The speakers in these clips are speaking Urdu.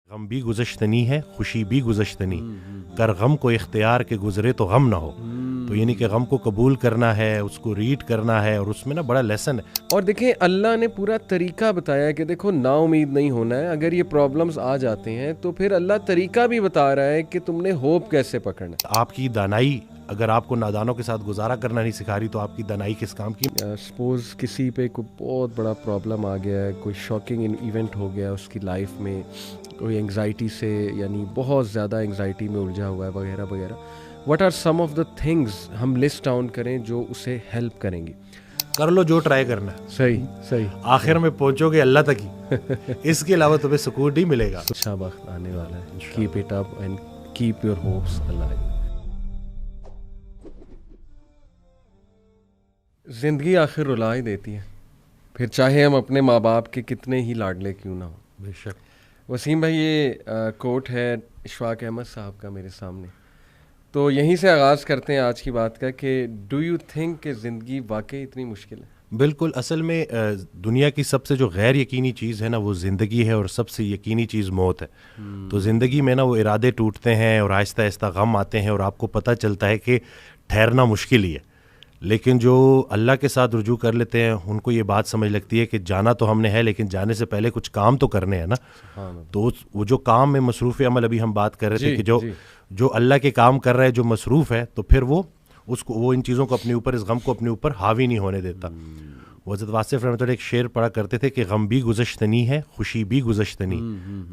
غم بھی گزشتنی ہے خوشی بھی گزشتنی، کر غم کو اختیار کے گزرے تو غم نہ ہو. تو یعنی کہ غم کو قبول کرنا ہے، اس کو ریڈ کرنا ہے، اور اس میں نا بڑا لیسن ہے. اور دیکھیں اللہ نے پورا طریقہ بتایا کہ دیکھو نا امید نہیں ہونا ہے. اگر یہ پرابلمز آ جاتے ہیں تو پھر اللہ طریقہ بھی بتا رہا ہے کہ تم نے ہوپ کیسے پکڑنا ہے. آپ کی دانائی اگر آپ کو نادانوں کے ساتھ گزارا کرنا نہیں سکھا رہی تو آپ کی دانائی کس کام کی؟ سپوز کسی پہ کوئی بہت بڑا پرابلم آ گیا ہے، کوئی شاکنگ ایونٹ ہو گیا اس کی لائف میں، کوئی انگزائٹی سے یعنی بہت زیادہ انگزائٹی میں الجھا ہوا ہے وغیرہ وغیرہ. What are some of the things ہم لسٹ ڈاؤن کریں جو اسے ہیلپ کریں گی؟ کر لو جو ٹرائی کرنا ہے، صحیح آخر میں پہنچو گے اللہ تک ہی. اس کے علاوہ تمہیں سکون نہیں ملے گا. اچھا وقت آنے والا ہے. Keep it up and keep your hopes alive. زندگی آخر رلا ہی دیتی ہے، پھر چاہے ہم اپنے ماں باپ کے کتنے ہی لاڈلے کیوں نہ ہوں. بے شک. وسیم بھائی یہ کوٹ ہے اشفاق احمد صاحب کا میرے سامنے، تو یہیں سے آغاز کرتے ہیں آج کی بات کا کہ ڈو یو تھنک کہ زندگی واقعی اتنی مشکل ہے؟ بالکل. اصل میں دنیا کی سب سے جو غیر یقینی چیز ہے نا وہ زندگی ہے، اور سب سے یقینی چیز موت ہے. تو زندگی میں نا وہ ارادے ٹوٹتے ہیں اور آہستہ آہستہ غم آتے ہیں، اور آپ کو پتہ چلتا ہے کہ ٹھہرنا مشکل ہی ہے. لیکن جو اللہ کے ساتھ رجوع کر لیتے ہیں ان کو یہ بات سمجھ لگتی ہے کہ جانا تو ہم نے ہے، لیکن جانے سے پہلے کچھ کام تو کرنے ہیں نا. تو وہ جو کام میں مصروف عمل ابھی ہم بات کر رہے تھے کہ جو اللہ کے کام کر رہا ہے، جو مصروف ہے، تو پھر وہ ان چیزوں کو اپنے اوپر، اس غم کو اپنے اوپر حاوی نہیں ہونے دیتا. وہ حضرت واصف رحمۃ اللہ ایک شعر پڑھا کرتے تھے کہ غم بھی گزشتنی ہے خوشی بھی گزشتنی،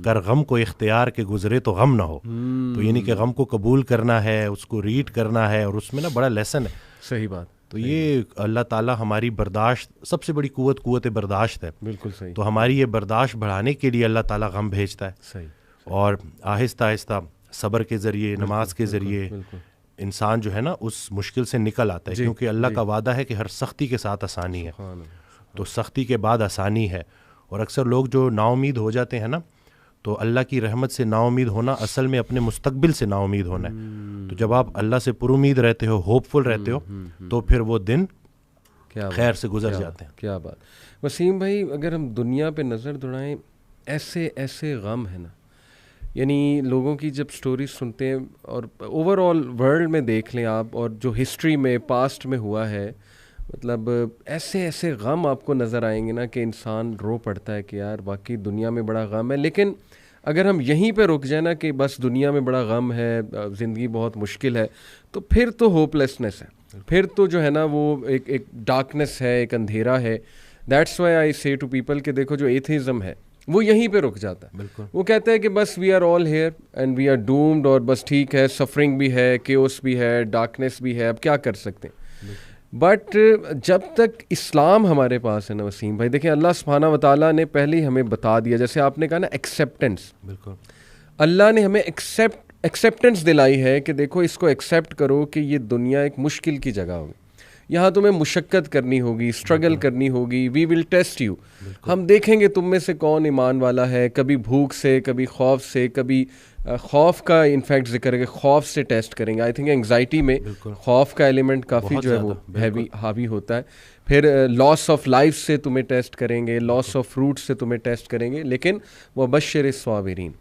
کر غم کو اختیار کے گزرے تو غم نہ ہو. تو یعنی کہ غم کو قبول کرنا ہے، اس کو ریڈ کرنا ہے، اور اس میں نا بڑا لیسن ہے. صحیح بات. تو یہ اللہ تعالیٰ ہماری برداشت، سب سے بڑی قوت برداشت ہے. بالکل صحیح. تو ہماری یہ برداشت بڑھانے کے لیے اللہ تعالیٰ غم بھیجتا ہے. صحیح. اور آہستہ آہستہ صبر کے ذریعے، نماز کے ذریعے انسان جو ہے نا اس مشکل سے نکل آتا ہے. کیونکہ اللہ کا وعدہ ہے کہ ہر سختی کے ساتھ آسانی ہے. تو سختی کے بعد آسانی ہے. اور اکثر لوگ جو نا امید ہو جاتے ہیں نا، تو اللہ کی رحمت سے نا امید ہونا اصل میں اپنے مستقبل سے نا امید ہونا ہے. تو جب آپ اللہ سے پر امید رہتے ہو، ہوپ فل رہتے ہو، تو پھر وہ دن خیر سے گزر جاتے ہیں. کیا بات. وسیم بھائی اگر ہم دنیا پہ نظر دوڑائیں، ایسے غم ہے نا، یعنی لوگوں کی جب سٹوریز سنتے ہیں اور اوور آل ورلڈ میں دیکھ لیں آپ، اور جو ہسٹری میں پاسٹ میں ہوا ہے، مطلب ایسے غم آپ کو نظر آئیں گے نا کہ انسان رو پڑتا ہے کہ یار واقعی دنیا میں بڑا غم ہے. لیکن اگر ہم یہیں پہ رک جائیں نا کہ بس دنیا میں بڑا غم ہے، زندگی بہت مشکل ہے، تو پھر تو ہوپ لیسنس ہے، پھر تو جو ہے نا وہ ایک ڈارکنس ہے، ایک اندھیرا ہے. دیٹس وائی آئی سے ٹو پیپل کہ دیکھو جو ایتھیزم ہے وہ یہیں پہ رک جاتا ہے. بالکل. وہ کہتا ہے کہ بس we are all here and we are doomed, اور بس ٹھیک ہے، سفرنگ بھی ہے، کیوس بھی ہے، ڈارکنیس بھی ہے، اب کیا کر سکتے ہیں. بٹ جب تک اسلام ہمارے پاس ہے نا وسیم بھائی، دیکھیں اللہ سبحانہ و تعالیٰ نے پہلے ہی ہمیں بتا دیا، جیسے آپ نے کہا نا ایکسیپٹنس. بالکل. اللہ نے ہمیں ایکسیپٹنس دلائی ہے کہ دیکھو اس کو ایکسیپٹ کرو کہ یہ دنیا ایک مشکل کی جگہ ہوگی، یہاں تمہیں مشقت کرنی ہوگی، اسٹرگل کرنی ہوگی. وی ول ٹیسٹ یو. ہم دیکھیں گے تم میں سے کون ایمان والا ہے. کبھی بھوک سے، کبھی خوف سے، کبھی خوف کا انفیکٹ ذکر ہے کہ خوف سے ٹیسٹ کریں گے. آئی تھنک انگزائٹی میں خوف کا ایلیمنٹ کافی جو ہے وہ حاوی ہوتا ہے. پھر لاس آف لائف سے تمہیں ٹیسٹ کریں گے، لاس آف فروٹ سے تمہیں ٹیسٹ کریں گے. لیکن وبشر الصابرین.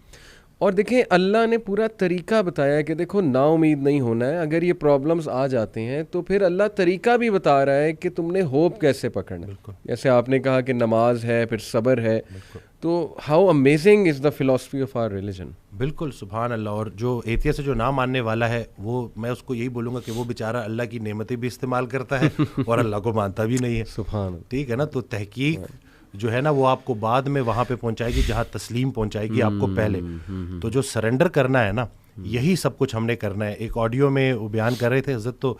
اور دیکھیں اللہ نے پورا طریقہ بتایا کہ دیکھو نا امید نہیں ہونا ہے. اگر یہ پرابلمز آ جاتے ہیں تو پھر اللہ طریقہ بھی بتا رہا ہے کہ تم نے ہوپ کیسے پکڑنا ہے. جیسے آپ نے کہا کہ نماز ہے، پھر صبر ہے. تو how amazing is the philosophy of our religion. بالکل سبحان اللہ. اور جو ایتھیسٹ سے جو نہ ماننے والا ہے، وہ میں اس کو یہی بولوں گا کہ وہ بیچارہ اللہ کی نعمتیں بھی استعمال کرتا ہے اور اللہ کو مانتا بھی نہیں ہے. سبحان اللہ. ٹھیک ہے نا. تو تحقیق جو ہے نا وہ آپ کو بعد میں وہاں پہ پہنچائے گی جہاں تسلیم پہنچائے گی آپ کو پہلے. تو جو سرنڈر کرنا ہے نا، یہی سب کچھ ہم نے کرنا ہے. ایک آڈیو میں وہ بیان کر رہے تھے حضرت، تو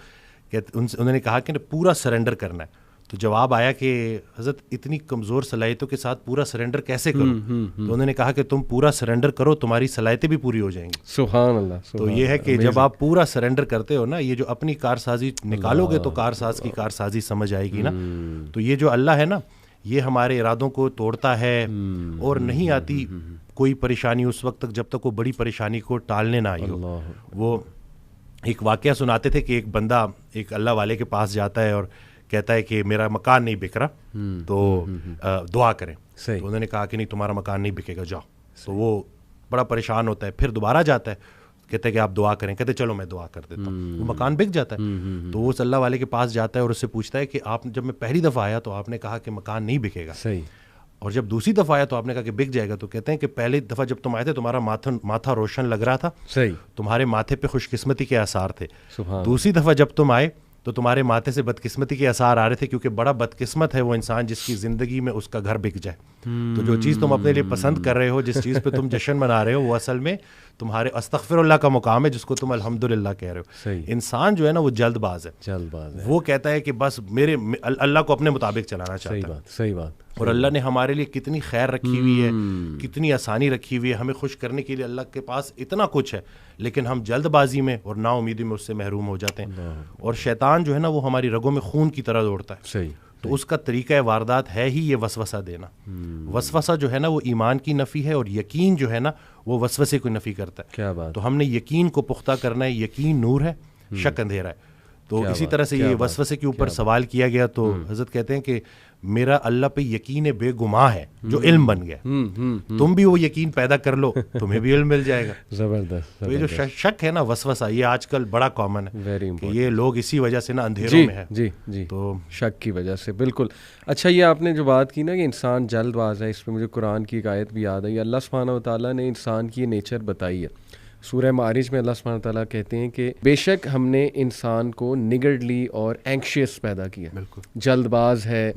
انہوں نے کہا کہ پورا سرنڈر کرنا ہے. تو جواب آیا کہ حضرت اتنی کمزور صلاحیتوں کے ساتھ پورا سرنڈر کیسے کروں؟ تو انہوں نے کہا کہ تم پورا سرنڈر کرو، تمہاری صلاحیتیں بھی پوری ہو جائیں گی. سبحان اللہ. تو یہ ہے کہ جب آپ پورا سرنڈر کرتے ہو نا، یہ جو اپنی کارسازی نکالو گے تو کارساز کی کارسازی سمجھ آئے گی نا. تو یہ جو اللہ ہے نا، یہ ہمارے ارادوں کو توڑتا ہے، اور نہیں آتی کوئی پریشانی اس وقت تک جب تک وہ بڑی پریشانی کو ٹالنے نہ آئی ہو. وہ ایک واقعہ سناتے تھے کہ ایک بندہ ایک اللہ والے کے پاس جاتا ہے اور کہتا ہے کہ میرا مکان نہیں بک رہا، تو دعا کریں. تو انہوں نے کہا کہ نہیں تمہارا مکان نہیں بکے گا، جاؤ. تو وہ بڑا پریشان ہوتا ہے, پھر دوبارہ جاتا ہے, کہتے ہیں کہ آپ دعا کریں, کہتے چلو میں دعا کر دیتا ہوں, وہ مکان بک جاتا ہے. تو وہ اس اللہ والے کے پاس جاتا ہے اور اس سے پوچھتا ہے کہ آپ جب میں پہلی دفعہ آیا تو آپ نے کہا کہ مکان نہیں بکے گا, صحیح, اور جب دوسری دفعہ آیا تو آپ نے کہا کہ بک جائے گا. تو کہتے ہیں کہ پہلی دفعہ جب تم آئے تھے تمہارا ماتھا روشن لگ رہا تھا, صحیح, تمہارے ماتھے پہ خوش قسمتی کے آثار تھے. سبحان, دوسری دفعہ جب تم آئے تو تمہارے ماتھے سے بدقسمتی کے آثار آ رہے تھے, کیونکہ بڑا بدقسمت ہے وہ انسان جس کی زندگی میں اس کا گھر بک جائے. تو جو چیز تم اپنے لیے پسند کر رہے ہو, جس چیز پہ تم جشن منا رہے ہو, وہ اصل میں تمہارے استغفر اللہ کا مقام ہے جس کو تم الحمدللہ کہہ رہے ہو. صحیح, انسان جو ہے نا وہ جلد باز ہے, جلد باز ہے, وہ کہتا ہے کہ بس میرے اللہ کو اپنے مطابق چلانا چاہتا ہے. صحیح بات, صحیح بات. اور اللہ نے ہمارے لیے کتنی خیر رکھی ہوئی ہے, کتنی آسانی رکھی ہوئی ہے, ہمیں خوش کرنے کے لیے اللہ کے پاس اتنا کچھ ہے, لیکن ہم جلد بازی میں اور نا امیدی میں اس سے محروم ہو جاتے ہیں. اور شیطان جو ہے نا وہ ہماری رگوں میں خون کی طرح دوڑتا ہے. صحیح, تو اس کا طریقہ واردات ہے ہی یہ وسوسہ دینا. وسوسہ جو ہے نا وہ ایمان کی نفی ہے, اور یقین جو ہے نا وہ وسوسے کو نفی کرتا ہے. کیا بات. تو ہم نے یقین کو پختہ کرنا ہے, یقین نور ہے, شک اندھیرا ہے. تو اسی طرح سے یہ وسوسے کے اوپر سوال کیا گیا, تو حضرت کہتے ہیں کہ میرا اللہ پہ یقین بے گماں ہے جو علم بن گیا. تم بھی وہ یقین پیدا کر لو, تمہیں بھی علم مل جائے گا. زبردست. تو یہ جو شک ہے نا, وسوسہ, یہ آج کل بڑا کامن ہے, ویری امپورٹنٹ. یہ لوگ اسی وجہ سے نا اندھیروں میں ہے. جی جی, تو شک کی وجہ سے, بالکل. اچھا, یہ آپ نے جو بات کی نا کہ انسان جلد باز ہے, اس پہ مجھے قرآن کی ایک آیت بھی یاد آئی. اللہ سبحانہ و تعالیٰ نے انسان کی یہ نیچر بتائی ہے. سورہ معارج میں اللہ سبحانہ تعالیٰ کہتے ہیں کہ بے شک ہم نے انسان کو نگرڈلی اور اینکشیس پیدا کیا, جلد باز ہے.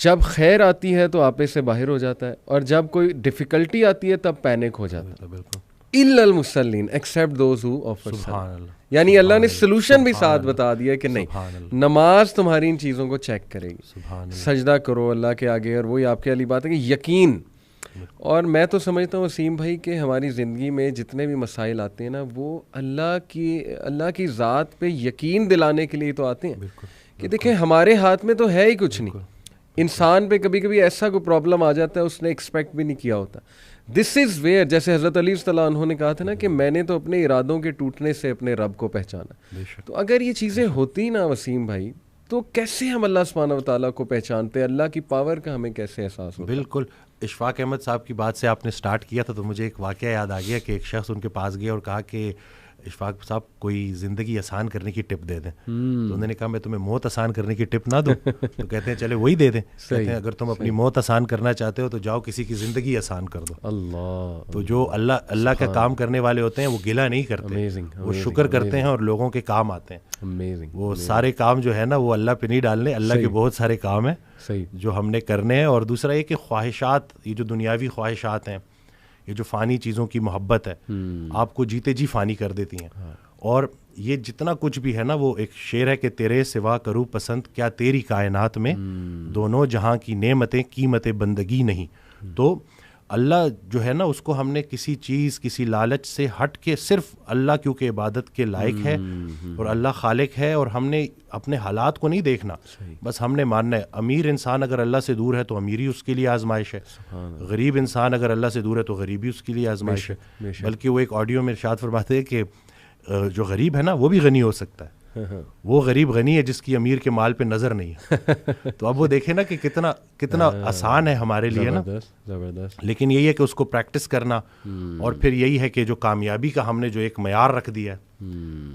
جب خیر آتی ہے تو آپے سے باہر ہو جاتا ہے, اور جب کوئی ڈیفیکلٹی آتی ہے تب پینک ہو جاتا ہے. الا المصلین ایکسیپٹ دوز ہو آفر الصلاۃ. یعنی اللہ نے سلوشن بھی ساتھ بتا دیا کہ نہیں, نماز تمہاری ان چیزوں کو چیک کرے گی, سجدہ کرو اللہ کے آگے. اور وہی آپ کے علی بات ہے کہ یقین. اور میں تو سمجھتا ہوں وسیم بھائی کہ ہماری زندگی میں جتنے بھی مسائل آتے ہیں نا, وہ اللہ کی ذات پہ یقین دلانے کے لیے تو آتے ہیں کہ دیکھیں ہمارے ہاتھ میں تو ہے ہی کچھ نہیں. انسان پہ کبھی کبھی ایسا کوئی پرابلم آ جاتا ہے اس نے ایکسپیکٹ بھی نہیں کیا ہوتا. دس از ویئر, جیسے حضرت علی صلی اللہ عنہ نے کہا تھا نا کہ میں نے تو اپنے ارادوں کے ٹوٹنے سے اپنے رب کو پہچانا. تو اگر یہ چیزیں ہوتی نا وسیم بھائی, تو کیسے ہم اللہ سبحانہ و تعالیٰ کو پہچانتے, اللہ کی پاور کا ہمیں کیسے احساس ہوتا. بالکل. اشفاق احمد صاحب کی بات سے آپ نے سٹارٹ کیا تھا, تو مجھے ایک واقعہ یاد آ گیا کہ ایک شخص ان کے پاس گیا اور کہا کہ اشفاق صاحب کوئی زندگی آسان کرنے کی ٹپ دے دیں. تو انہوں نے کہا میں تمہیں موت آسان کرنے کی ٹپ نہ دوں. تو کہتے ہیں چلے وہی دے دیں. کہتے ہیں اگر تم اپنی موت آسان کرنا چاہتے ہو تو جاؤ کسی کی زندگی آسان کر دو. اللہ. تو جو اللہ کا کام کرنے والے ہوتے ہیں وہ گلہ نہیں کرتے, وہ شکر کرتے ہیں اور لوگوں کے کام آتے ہیں. وہ سارے کام جو ہے نا وہ اللہ پہ نہیں ڈالنے, اللہ کے بہت سارے کام ہیں جو ہم نے کرنے ہیں. اور دوسرا یہ کہ خواہشات, یہ جو دنیاوی خواہشات ہیں, یہ جو فانی چیزوں کی محبت ہے, آپ کو جیتے جی فانی کر دیتی ہیں. اور یہ جتنا کچھ بھی ہے نا, وہ ایک شعر ہے کہ تیرے سوا کروں پسند کیا تیری کائنات میں, دونوں جہاں کی نعمتیں قیمت بندگی نہیں. تو اللہ جو ہے نا اس کو ہم نے کسی چیز, کسی لالچ سے ہٹ کے صرف اللہ کیونکہ عبادت کے لائق ہے اور اللہ خالق ہے, اور ہم نے اپنے حالات کو نہیں دیکھنا, بس ہم نے ماننا ہے. امیر انسان اگر اللہ سے دور ہے تو امیری اس کے لیے آزمائش ہے, غریب انسان اگر اللہ سے دور ہے تو غریبی اس کے لیے آزمائش ہے. بلکہ وہ ایک آڈیو میں ارشاد فرماتے ہیں کہ جو غریب ہے نا وہ بھی غنی ہو سکتا ہے. وہ غریب غنی ہے جس کی امیر کے مال پہ نظر نہیں ہے. تو اب وہ دیکھیں نا کہ کتنا آسان ہے ہمارے لیے نا, لیکن یہی ہے کہ اس کو پریکٹس کرنا. اور پھر یہی ہے کہ جو کامیابی کا ہم نے جو ایک معیار رکھ دیا ہے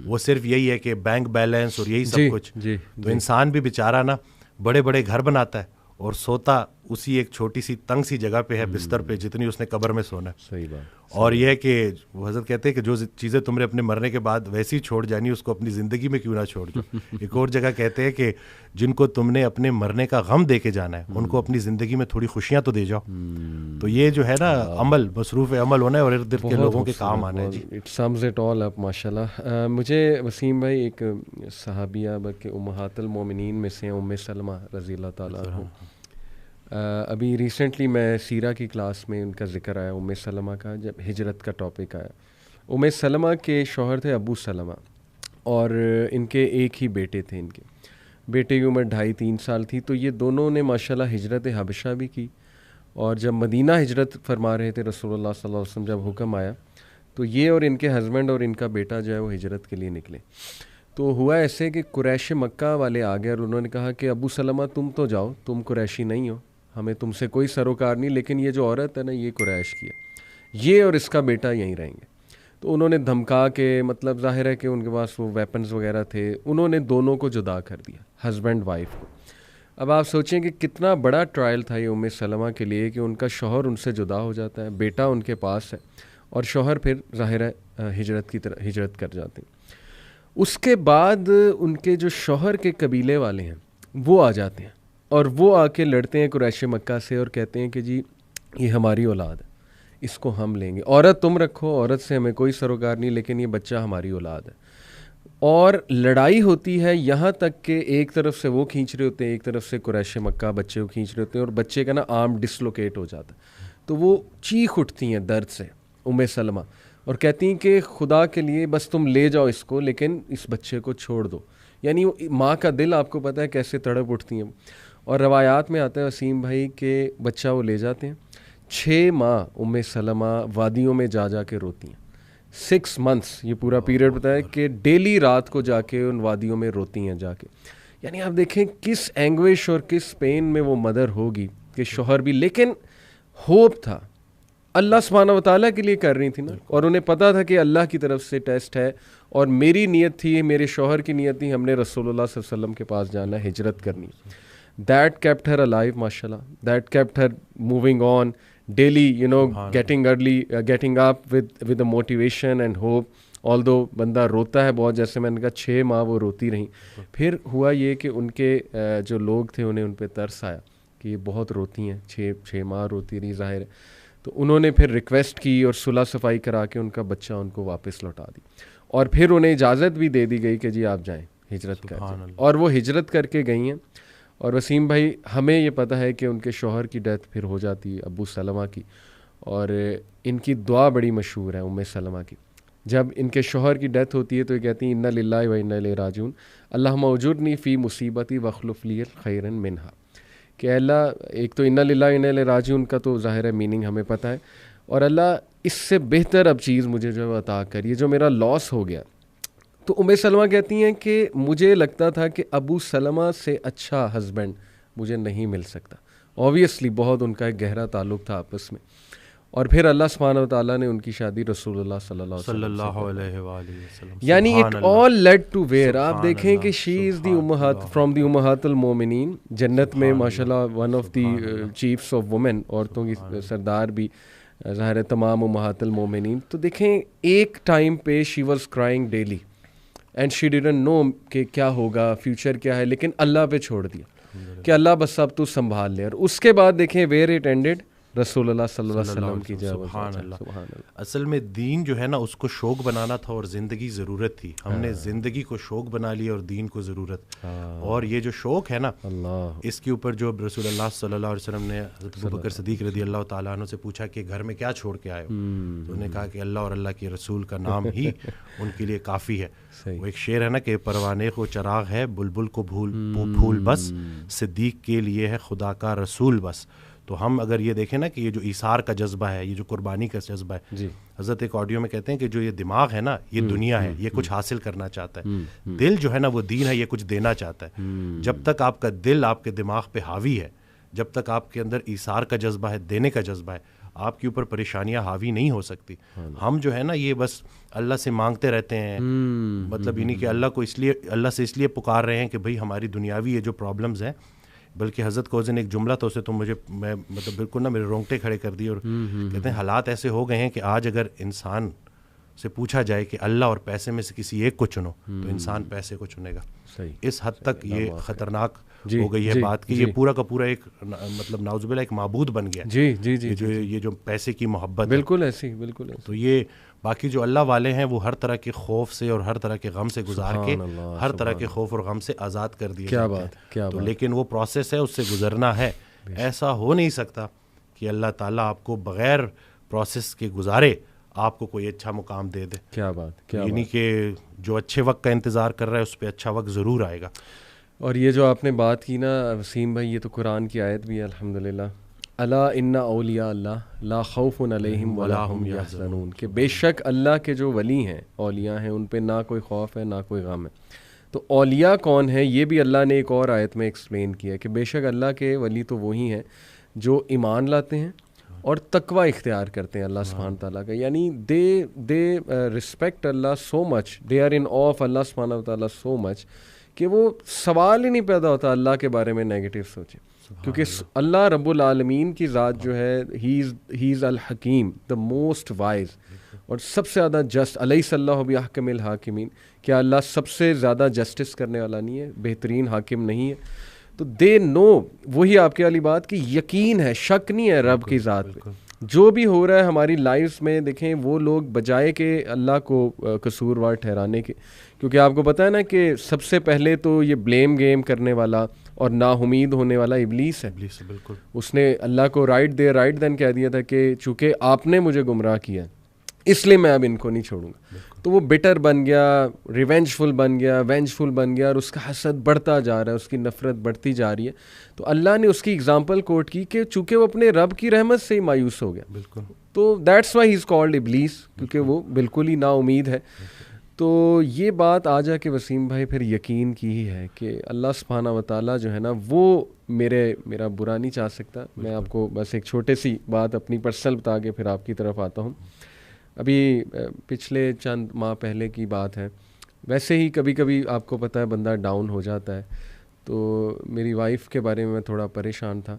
وہ صرف یہی ہے کہ بینک بیلنس اور یہی سب کچھ. تو انسان بھی بیچارہ نا بڑے بڑے گھر بناتا ہے اور سوتا اسی ایک چھوٹی سی تنگ سی جگہ پہ ہے, بستر پہ, جتنی اس نے قبر میں سونا ہے. صحیح بات. اور یہ ہے کہ وہ حضرت کہتے ہیں کہ جو چیزیں تم نے اپنے مرنے کے بعد ویسی چھوڑ جانی اس کو اپنی زندگی میں کیوں نہ چھوڑ دو. ایک اور جگہ کہتے ہیں کہ جن کو تم نے اپنے مرنے کا غم دے کے جانا ہے ان کو اپنی زندگی میں تھوڑی خوشیاں تو دے جاؤ. تو یہ جو ہے نا عمل, مصروف عمل ہونا ہے اور ارد گرد کے لوگوں کے کام آنا ہے. جی, اٹ سمز اٹ آل اپ ماشاءاللہ. مجھے وسیم بھائی ایک صحابیہ بلکہ امہات المومنین میں سے ام سلمہ رضی اللہ تعالیٰ عنہ, ابھی ریسنٹلی میں سیرہ کی کلاس میں ان کا ذکر آیا ام سلمہ کا, جب ہجرت کا ٹاپک آیا. ام سلمہ کے شوہر تھے ابو سلمہ, اور ان کے ایک ہی بیٹے تھے. ان کے بیٹے کی عمر 2.5-3 سال تھی. تو یہ دونوں نے ماشاءاللہ ہجرت حبشہ بھی کی, اور جب مدینہ ہجرت فرما رہے تھے رسول اللہ صلی اللہ علیہ وسلم, جب حکم آیا تو یہ اور ان کے ہسبینڈ اور ان کا بیٹا جو ہے وہ ہجرت کے لیے نکلے. تو ہوا ایسے کہ قریش مکہ والے آ گئے اور انہوں نے کہا کہ ابو سلمہ تم تو جاؤ, تم قریشی نہیں ہو, ہمیں تم سے کوئی سروکار نہیں, لیکن یہ جو عورت ہے نا یہ قریش کی ہے, یہ اور اس کا بیٹا یہیں رہیں گے. تو انہوں نے دھمکا کے, مطلب ظاہر ہے کہ ان کے پاس وہ ویپنز وغیرہ تھے, انہوں نے دونوں کو جدا کر دیا, ہسبینڈ وائف کو. اب آپ سوچیں کہ کتنا بڑا ٹرائل تھا یہ سلمہ کے لیے کہ ان کا شوہر ان سے جدا ہو جاتا ہے, بیٹا ان کے پاس ہے, اور شوہر پھر ظاہر ہے ہجرت کر جاتے ہیں. اس کے بعد ان کے جو شوہر کے قبیلے والے ہیں وہ آ جاتے ہیں, اور وہ آ کے لڑتے ہیں قریش مکہ سے اور کہتے ہیں کہ جی یہ ہماری اولاد ہے, اس کو ہم لیں گے, عورت تم رکھو, عورت سے ہمیں کوئی سروکار نہیں, لیکن یہ بچہ ہماری اولاد ہے. اور لڑائی ہوتی ہے یہاں تک کہ ایک طرف سے وہ کھینچ رہے ہوتے ہیں, ایک طرف سے قریش مکہ بچے کو کھینچ رہے ہوتے ہیں, اور بچے کا نا آرم ڈسلوکیٹ ہو جاتا ہے. تو وہ چیخ اٹھتی ہیں درد سے سلمہ, اور کہتی ہیں کہ خدا کے لیے بس تم لے جاؤ اس کو, لیکن اس بچے کو چھوڑ دو. یعنی ماں کا دل آپ کو پتہ ہے کیسے تڑپ اٹھتی ہیں. اور روایات میں آتا ہے وسیم بھائی کہ بچہ وہ لے جاتے ہیں, 6 ماہ سلمہ وادیوں میں جا کے روتی ہیں. 6 months یہ پورا پیریڈ بتایا کہ ڈیلی رات کو جا کے ان وادیوں میں روتی ہیں جا کے. یعنی آپ دیکھیں کس اینگوش اور کس پین میں وہ مدر ہوگی کہ شوہر بھی, لیکن ہوپ تھا, اللہ سبحانہ و تعالیٰ کے لیے کر رہی تھی نا, اور انہیں پتا تھا کہ اللہ کی طرف سے ٹیسٹ ہے, اور میری نیت تھی, میرے شوہر کی نیت تھی, ہم نے رسول اللہ صلی اللہ علیہ وسلم کے پاس جانا ہے, ہجرت کرنی. That kept her alive, mashallah. That kept her moving on daily, getting up with the motivation and hope. Although بندہ روتا ہے بہت, جیسے میں نے کہا 6 ماہ وہ روتی رہیں. پھر ہوا یہ کہ ان کے جو لوگ تھے انہیں ان پہ ترس آیا کہ یہ بہت روتی ہیں, 6 ماہ روتی رہی ظاہر ہے. تو انہوں نے پھر ریکویسٹ کی اور صلح صفائی کرا کے ان کا بچہ ان کو واپس لوٹا دی, اور پھر انہیں اجازت بھی دے دی گئی کہ جی آپ جائیں, ہجرت کر جائیں. اور وہ ہجرت کر کے گئی ہیں. اور وسیم بھائی ہمیں یہ پتہ ہے کہ ان کے شوہر کی ڈیتھ پھر ہو جاتی ہے, ابو سلمہ کی, اور ان کی دعا بڑی مشہور ہے سلمہ کی. جب ان کے شوہر کی ڈیتھ ہوتی ہے تو یہ کہتی ہیں انا للہ و انا الیہ راجعون, اللہم اجرنی فی مصیبتی واخلف لی خیرا منہا. کہ اللہ, ایک تو انا للہ و انا الیہ راجعون کا تو ظاہر ہے میننگ ہمیں پتہ ہے, اور اللہ اس سے بہتر اب چیز مجھے جو ہے عطا کر, یہ جو میرا لاس ہو گیا. تو سلمہ کہتی ہیں کہ مجھے لگتا تھا کہ ابو سلمہ سے اچھا ہسبینڈ مجھے نہیں مل سکتا. اوبویسلی بہت ان کا ایک گہرا تعلق تھا آپس میں, اور پھر اللہ سبحانہ و تعالیٰ نے ان کی شادی رسول اللہ صلی اللہ علیہ وسلم, یعنی it all lead to where. آپ دیکھیں کہ شی از دی امہات فرام دی امہات المومنین, جنت میں ماشاءاللہ one of the chiefs of women, عورتوں کی سردار بھی ظاہر ہے تمام امہات المومنین. تو دیکھیں ایک ٹائم پہ she was crying daily and she didn't know کہ کیا ہوگا, فیوچر کیا ہے, لیکن اللہ پہ چھوڑ دیا کہ اللہ بس اب تو سنبھال لے. اور اس کے بعد دیکھیں ویئر اٹ اینڈڈ, رسول اللہ صلی اللہ علیہ وسلم کی جاب. سبحان اللہ. اصل میں دین جو ہے نا اس کو شوق بنانا تھا, اور زندگی ضرورت تھی. ہم نے زندگی کو شوق بنا لیا اور دین کو ضرورت. اور یہ جو شوق ہے نا اس کے اوپر جو رسول اللہ صلی اللہ علیہ وسلم نے حضرت ابوبکر صدیق رضی اللہ تعالیٰ عنہ سے پوچھا کہ گھر میں کیا چھوڑ کے آئے ہو, تو انہوں نے کہا کہ اللہ اور اللہ کے رسول کا نام ہی ان کے لیے کافی ہے. وہ ایک شعر ہے نا کہ پروانے کو چراغ ہے, بلبل کو پھول بس, صدیق کے لیے ہے خدا کا رسول بس. تو ہم اگر یہ دیکھیں نا کہ یہ جو ایثار کا جذبہ ہے, یہ جو قربانی کا جذبہ ہے, جی حضرت ایک آڈیو میں کہتے ہیں کہ جو یہ دماغ ہے نا یہ دنیا ہے, یہ کچھ حاصل کرنا چاہتا ہے. دل جو ہے نا وہ دین ہے, یہ کچھ دینا چاہتا ہے. جب تک آپ کا دل آپ کے دماغ پہ حاوی ہے, جب تک آپ کے اندر ایثار کا جذبہ ہے, دینے کا جذبہ ہے, آپ کے اوپر پریشانیاں حاوی نہیں ہو سکتی. ہم جو ہے نا یہ بس اللہ سے مانگتے رہتے ہیں, مطلب یعنی کہ اللہ سے اس لیے پکار رہے ہیں کہ بھئی ہماری دنیاوی یہ جو پرابلمز ہیں. بلکہ حضرت کو ایک جملہ تو اسے تو میں مطلب بالکل نا میرے رونگٹے کھڑے کر دیے, اور کہتے ہیں حالات ایسے ہو گئے ہیں کہ آج اگر انسان سے پوچھا جائے کہ اللہ اور پیسے میں سے کسی ایک کو چنو تو انسان پیسے کو چنے گا. اس حد تک یہ خطرناک ہو گئی ہے بات کہ یہ پورا کا پورا ایک مطلب نعوذ باللہ ایک معبود بن گیا. یہ جو پیسے کی محبت, بالکل ایسی, بالکل ایسی. تو یہ باقی جو اللہ والے ہیں وہ ہر طرح کے خوف سے اور ہر طرح کے غم سے گزار کے ہر طرح کے خوف اور غم سے آزاد کر دیے. کیا بات, کیا بات. لیکن وہ پروسیس ہے, اس سے گزرنا ہے. ایسا ہو نہیں سکتا کہ اللہ تعالیٰ آپ کو بغیر پروسیس کے گزارے آپ کو کوئی اچھا مقام دے دے. کیا بات, کیا یعنی کہ جو اچھے وقت کا انتظار کر رہا ہے اس پہ اچھا وقت ضرور آئے گا. اور یہ جو آپ نے بات کی نا وسیم بھائی, یہ تو قرآن کی آیت بھی ہے الحمدللہ, الا ان اولیاء اللہ لا خوف علیہم ولا هم یحزنون, کہ بے شک اللہ کے جو ولی ہیں, اولیاء ہیں, ان پہ نہ کوئی خوف ہے نہ کوئی غم ہے. تو اولیاء کون ہیں یہ بھی اللہ نے ایک اور آیت میں ایکسپلین کیا کہ بے شک اللہ کے ولی تو وہی ہیں جو ایمان لاتے ہیں اور تقوی اختیار کرتے ہیں اللہ سبحانہ تعالیٰ کا. یعنی they respect Allah so much, they are in awe of Allah سبحانہ تعالیٰ سو مچ کہ وہ سوال ہی نہیں پیدا ہوتا اللہ کے بارے میں نیگیٹو سوچیں, کیونکہ اللہ رب العالمین کی ذات جو ہے ہی از الحکیم, دا موسٹ وائز, اور سب سے زیادہ جسٹ. الیس اللہ بأحکم الحاکمین, کیا اللہ سب سے زیادہ جسٹس کرنے والا نہیں ہے, بہترین حاکم نہیں ہے؟ تو دے نو, وہی آپ کی والی بات کہ یقین ہے, شک نہیں ہے رب کی ذات پہ. جو بھی ہو رہا ہے ہماری لائفز میں, دیکھیں وہ لوگ بجائے کہ اللہ کو قصوروار ٹھہرانے کے, کیونکہ آپ کو پتہ ہے نا کہ سب سے پہلے تو یہ بلیم گیم کرنے والا اور نا امید ہونے والا ابلیس ہے. بالکل. اس نے اللہ کو رائٹ دین کہہ دیا تھا کہ چونکہ آپ نے مجھے گمراہ کیا اس لیے میں اب ان کو نہیں چھوڑوں گا. تو وہ بٹر بن گیا, ریونجفل بن گیا, وینجفل بن گیا, اور اس کا حسد بڑھتا جا رہا ہے, اس کی نفرت بڑھتی جا رہی ہے. تو اللہ نے اس کی اگزامپل کوٹ کی کہ چونکہ وہ اپنے رب کی رحمت سے ہی مایوس ہو گیا, بالکل, تو that's why he is called ابلیس, کیونکہ وہ بالکل ہی نا امید ہے. تو یہ بات آ جا کے وسیم بھائی پھر یقین کی ہی ہے کہ اللہ سبحانہ و تعالیٰ جو ہے نا وہ میرا برا نہیں چاہ سکتا. میں آپ کو بس ایک چھوٹے سی بات اپنی پرسنل بتا کے پھر آپ کی طرف آتا ہوں. ابھی پچھلے چند ماہ پہلے کی بات ہے, ویسے ہی کبھی کبھی آپ کو پتہ ہے بندہ ڈاؤن ہو جاتا ہے. تو میری وائف کے بارے میں میں تھوڑا پریشان تھا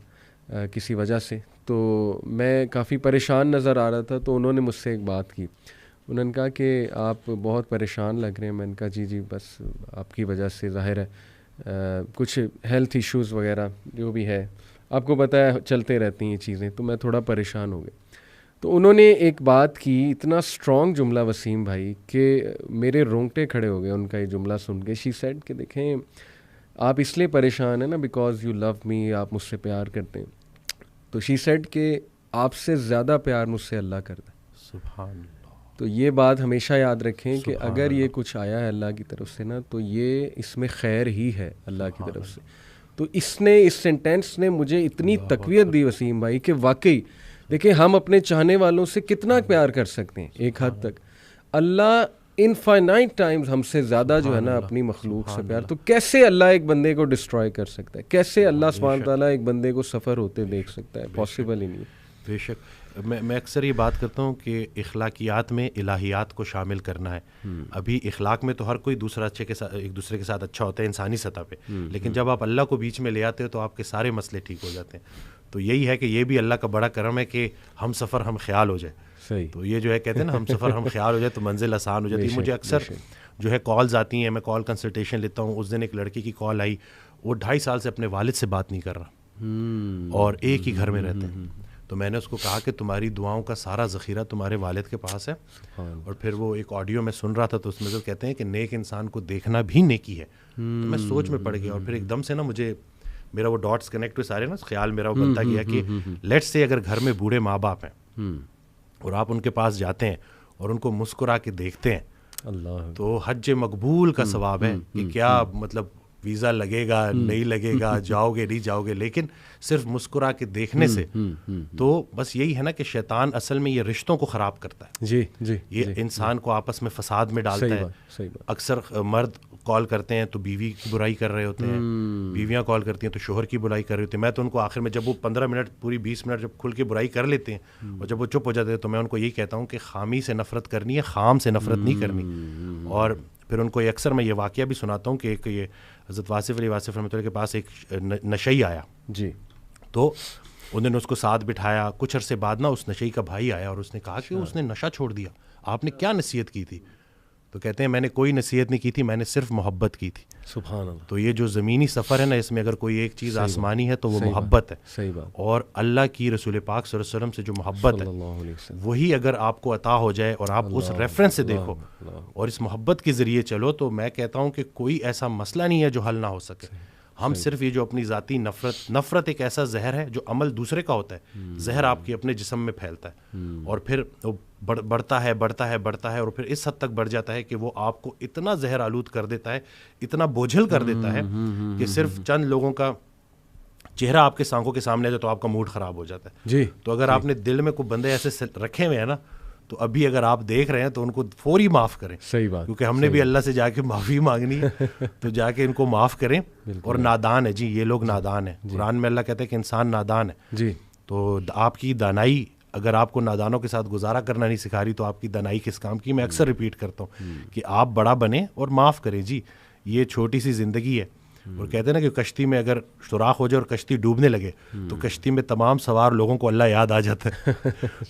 کسی وجہ سے, تو میں کافی پریشان نظر آ رہا تھا. تو انہوں نے مجھ سے ایک بات کی, انہوں نے کہا کہ آپ بہت پریشان لگ رہے ہیں. میں نے کہا جی بس آپ کی وجہ سے, ظاہر ہے کچھ ہیلتھ ایشوز وغیرہ جو بھی ہے, آپ کو پتہ ہے چلتے رہتی ہیں یہ چیزیں, تو میں تھوڑا پریشان ہو گیا. تو انہوں نے ایک بات کی, اتنا اسٹرانگ جملہ وسیم بھائی کہ میرے رونگٹے کھڑے ہو گئے ان کا یہ جملہ سن کے. شی سیڈ کہ دیکھیں آپ اس لیے پریشان ہیں نا بیکاز یو لو می, آپ مجھ سے پیار کرتے ہیں. تو شی سیڈ کہ آپ سے زیادہ پیار مجھ سے اللہ کرتا ہے. سبحان اللہ. تو یہ بات ہمیشہ یاد رکھیں کہ اگر یہ کچھ آیا ہے اللہ کی طرف سے نا, تو یہ اس میں خیر ہی ہے اللہ کی طرف سے. تو اس سینٹینس نے مجھے اتنی تقویت دی وسیم بھائی کہ واقعی دیکھیں ہم اپنے چاہنے والوں سے کتنا پیار کر سکتے ہیں ایک حد تک. اللہ انفائنائٹ ٹائمز ہم سے زیادہ جو ہے نا اپنی مخلوق سے پیار, تو کیسے اللہ ایک بندے کو ڈسٹرائے کر سکتا ہے, کیسے اللہ سبحانہ تعالیٰ ایک بندے کو سفر ہوتے دیکھ سکتا ہے؟ پاسبل ہی نہیں. بے شک. میں اکثر یہ بات کرتا ہوں کہ اخلاقیات میں الہیات کو شامل کرنا ہے. ابھی اخلاق میں تو ہر کوئی ایک دوسرے کے ساتھ اچھا ہوتا ہے انسانی سطح پہ, لیکن جب آپ اللہ کو بیچ میں لے آتے ہو تو آپ کے سارے مسئلے ٹھیک ہو جاتے ہیں. تو یہی ہے کہ یہ بھی اللہ کا بڑا کرم ہے کہ ہم سفر ہم خیال ہو جائے. صحیح. تو یہ جو ہے کہتے ہیں نا ہم سفر ہم خیال ہو جائے تو منزل آسان ہو جاتی ہے. مجھے اکثر جو ہے کالز آتی ہیں, میں کال کنسلٹیشن لیتا ہوں. اس دن ایک لڑکی کی کال آئی, وہ 2.5 سال سے اپنے والد سے بات نہیں کر رہا اور ایک ہی گھر میں رہتے ہیں. تو میں نے اس کو کہا کہ تمہاری دعاؤں کا سارا ذخیرہ تمہارے والد کے پاس ہے. اور پھر وہ ایک آڈیو میں سن رہا تھا تو اس میں تو کہتے ہیں کہ نیک انسان کو دیکھنا بھی نیکی ہے. تو میں سوچ میں پڑ گیا اور پھر ایک دم سے نا مجھے میرا وہ ڈاٹس کنیکٹ ہوئے سارے نا, خیال میرا وہ بنتا گیا کہ لیٹس سے اگر گھر میں بوڑھے ماں باپ ہیں اور آپ ان کے پاس جاتے ہیں اور ان کو مسکرا کے دیکھتے ہیں, اللہ تو حج مقبول کا ثواب ہے. کہ کیا مطلب ویزا لگے گا نہیں لگے گا, جاؤ گے نہیں جاؤ گے, لیکن صرف مسکرا کے دیکھنے سے. تو بس یہی ہے نا کہ شیطان اصل میں یہ رشتوں کو خراب کرتا ہے. جی جی, یہ انسان کو آپس میں فساد میں ڈالتا ہے. اکثر مرد کال کرتے ہیں تو بیوی کی برائی کر رہے ہوتے ہیں, بیویاں کال کرتی ہیں تو شوہر کی برائی کر رہے ہوتے ہیں. میں تو ان کو آخر میں جب وہ 15 منٹ پوری 20 منٹ جب کھل کے برائی کر لیتے ہیں اور جب وہ چپ ہو جاتے ہیں تو میں ان کو یہی کہتا ہوں کہ خامی سے نفرت کرنی ہے, خام سے نفرت نہیں کرنی. اور پھر ان کو اکثر میں یہ واقعہ بھی سناتا ہوں کہ ایک یہ حضرت واصف علی واصف رحمۃ اللہ کے پاس ایک نشئی آیا جی, تو انہوں نے اس کو ساتھ بٹھایا. کچھ عرصے بعد نا اس نشئی کا بھائی آیا اور اس نے کہا کہ اس نے نشہ چھوڑ دیا, آپ نے کیا نصیحت کی تھی؟ تو کہتے ہیں میں نے کوئی نصیحت نہیں کی تھی, میں نے صرف محبت کی تھی. سبحان اللہ. تو یہ جو زمینی سفر ہے نا, اس میں اگر کوئی ایک چیز آسمانی ہے تو وہ محبت ہے. صحیح بات. اور اللہ کی رسول پاک صلی اللہ علیہ وسلم سے جو محبت ہے وہی اگر آپ کو عطا ہو جائے اور آپ اس ریفرنس سے دیکھو اور اس محبت کے ذریعے چلو, تو میں کہتا ہوں کہ کوئی ایسا مسئلہ نہیں ہے جو حل نہ ہو سکے. ہم صرف یہ جو اپنی ذاتی نفرت ایک ایسا زہر ہے جو عمل دوسرے کا ہوتا ہے, زہر آپ کے اپنے جسم میں پھیلتا ہے اور پھر بڑھتا ہے اور پھر اس حد تک بڑھ جاتا ہے کہ وہ آپ کو اتنا زہر آلود کر دیتا ہے, اتنا بوجھل کر دیتا ہے کہ صرف چند لوگوں کا چہرہ آپ کے آنکھوں کے سامنے جائے تو آپ کا موڈ خراب ہو جاتا ہے. جی. تو اگر آپ نے دل میں کوئی بندے ایسے رکھے ہوئے ہیں نا, تو ابھی اگر آپ دیکھ رہے ہیں تو ان کو فوری معاف کریں. صحیح بات. کیونکہ ہم نے بھی اللہ سے جا کے معافی مانگنی ہے, تو جا کے ان کو معاف کریں. اور نادان ہے جی, یہ لوگ نادان ہیں. قرآن میں اللہ کہتا ہے کہ انسان نادان ہے. جی. تو آپ کی دانائی اگر آپ کو نادانوں کے ساتھ گزارا کرنا نہیں سکھا رہی تو آپ کی دانائی کس کام کی. میں اکثر ریپیٹ کرتا ہوں کہ آپ بڑا بنیں اور معاف کریں. جی یہ چھوٹی سی زندگی ہے, اور کہتے ہیں نا کہ کشتی میں اگر سوراخ ہو جائے اور کشتی ڈوبنے لگے تو کشتی میں تمام سوار لوگوں کو اللہ یاد آ جاتا ہے.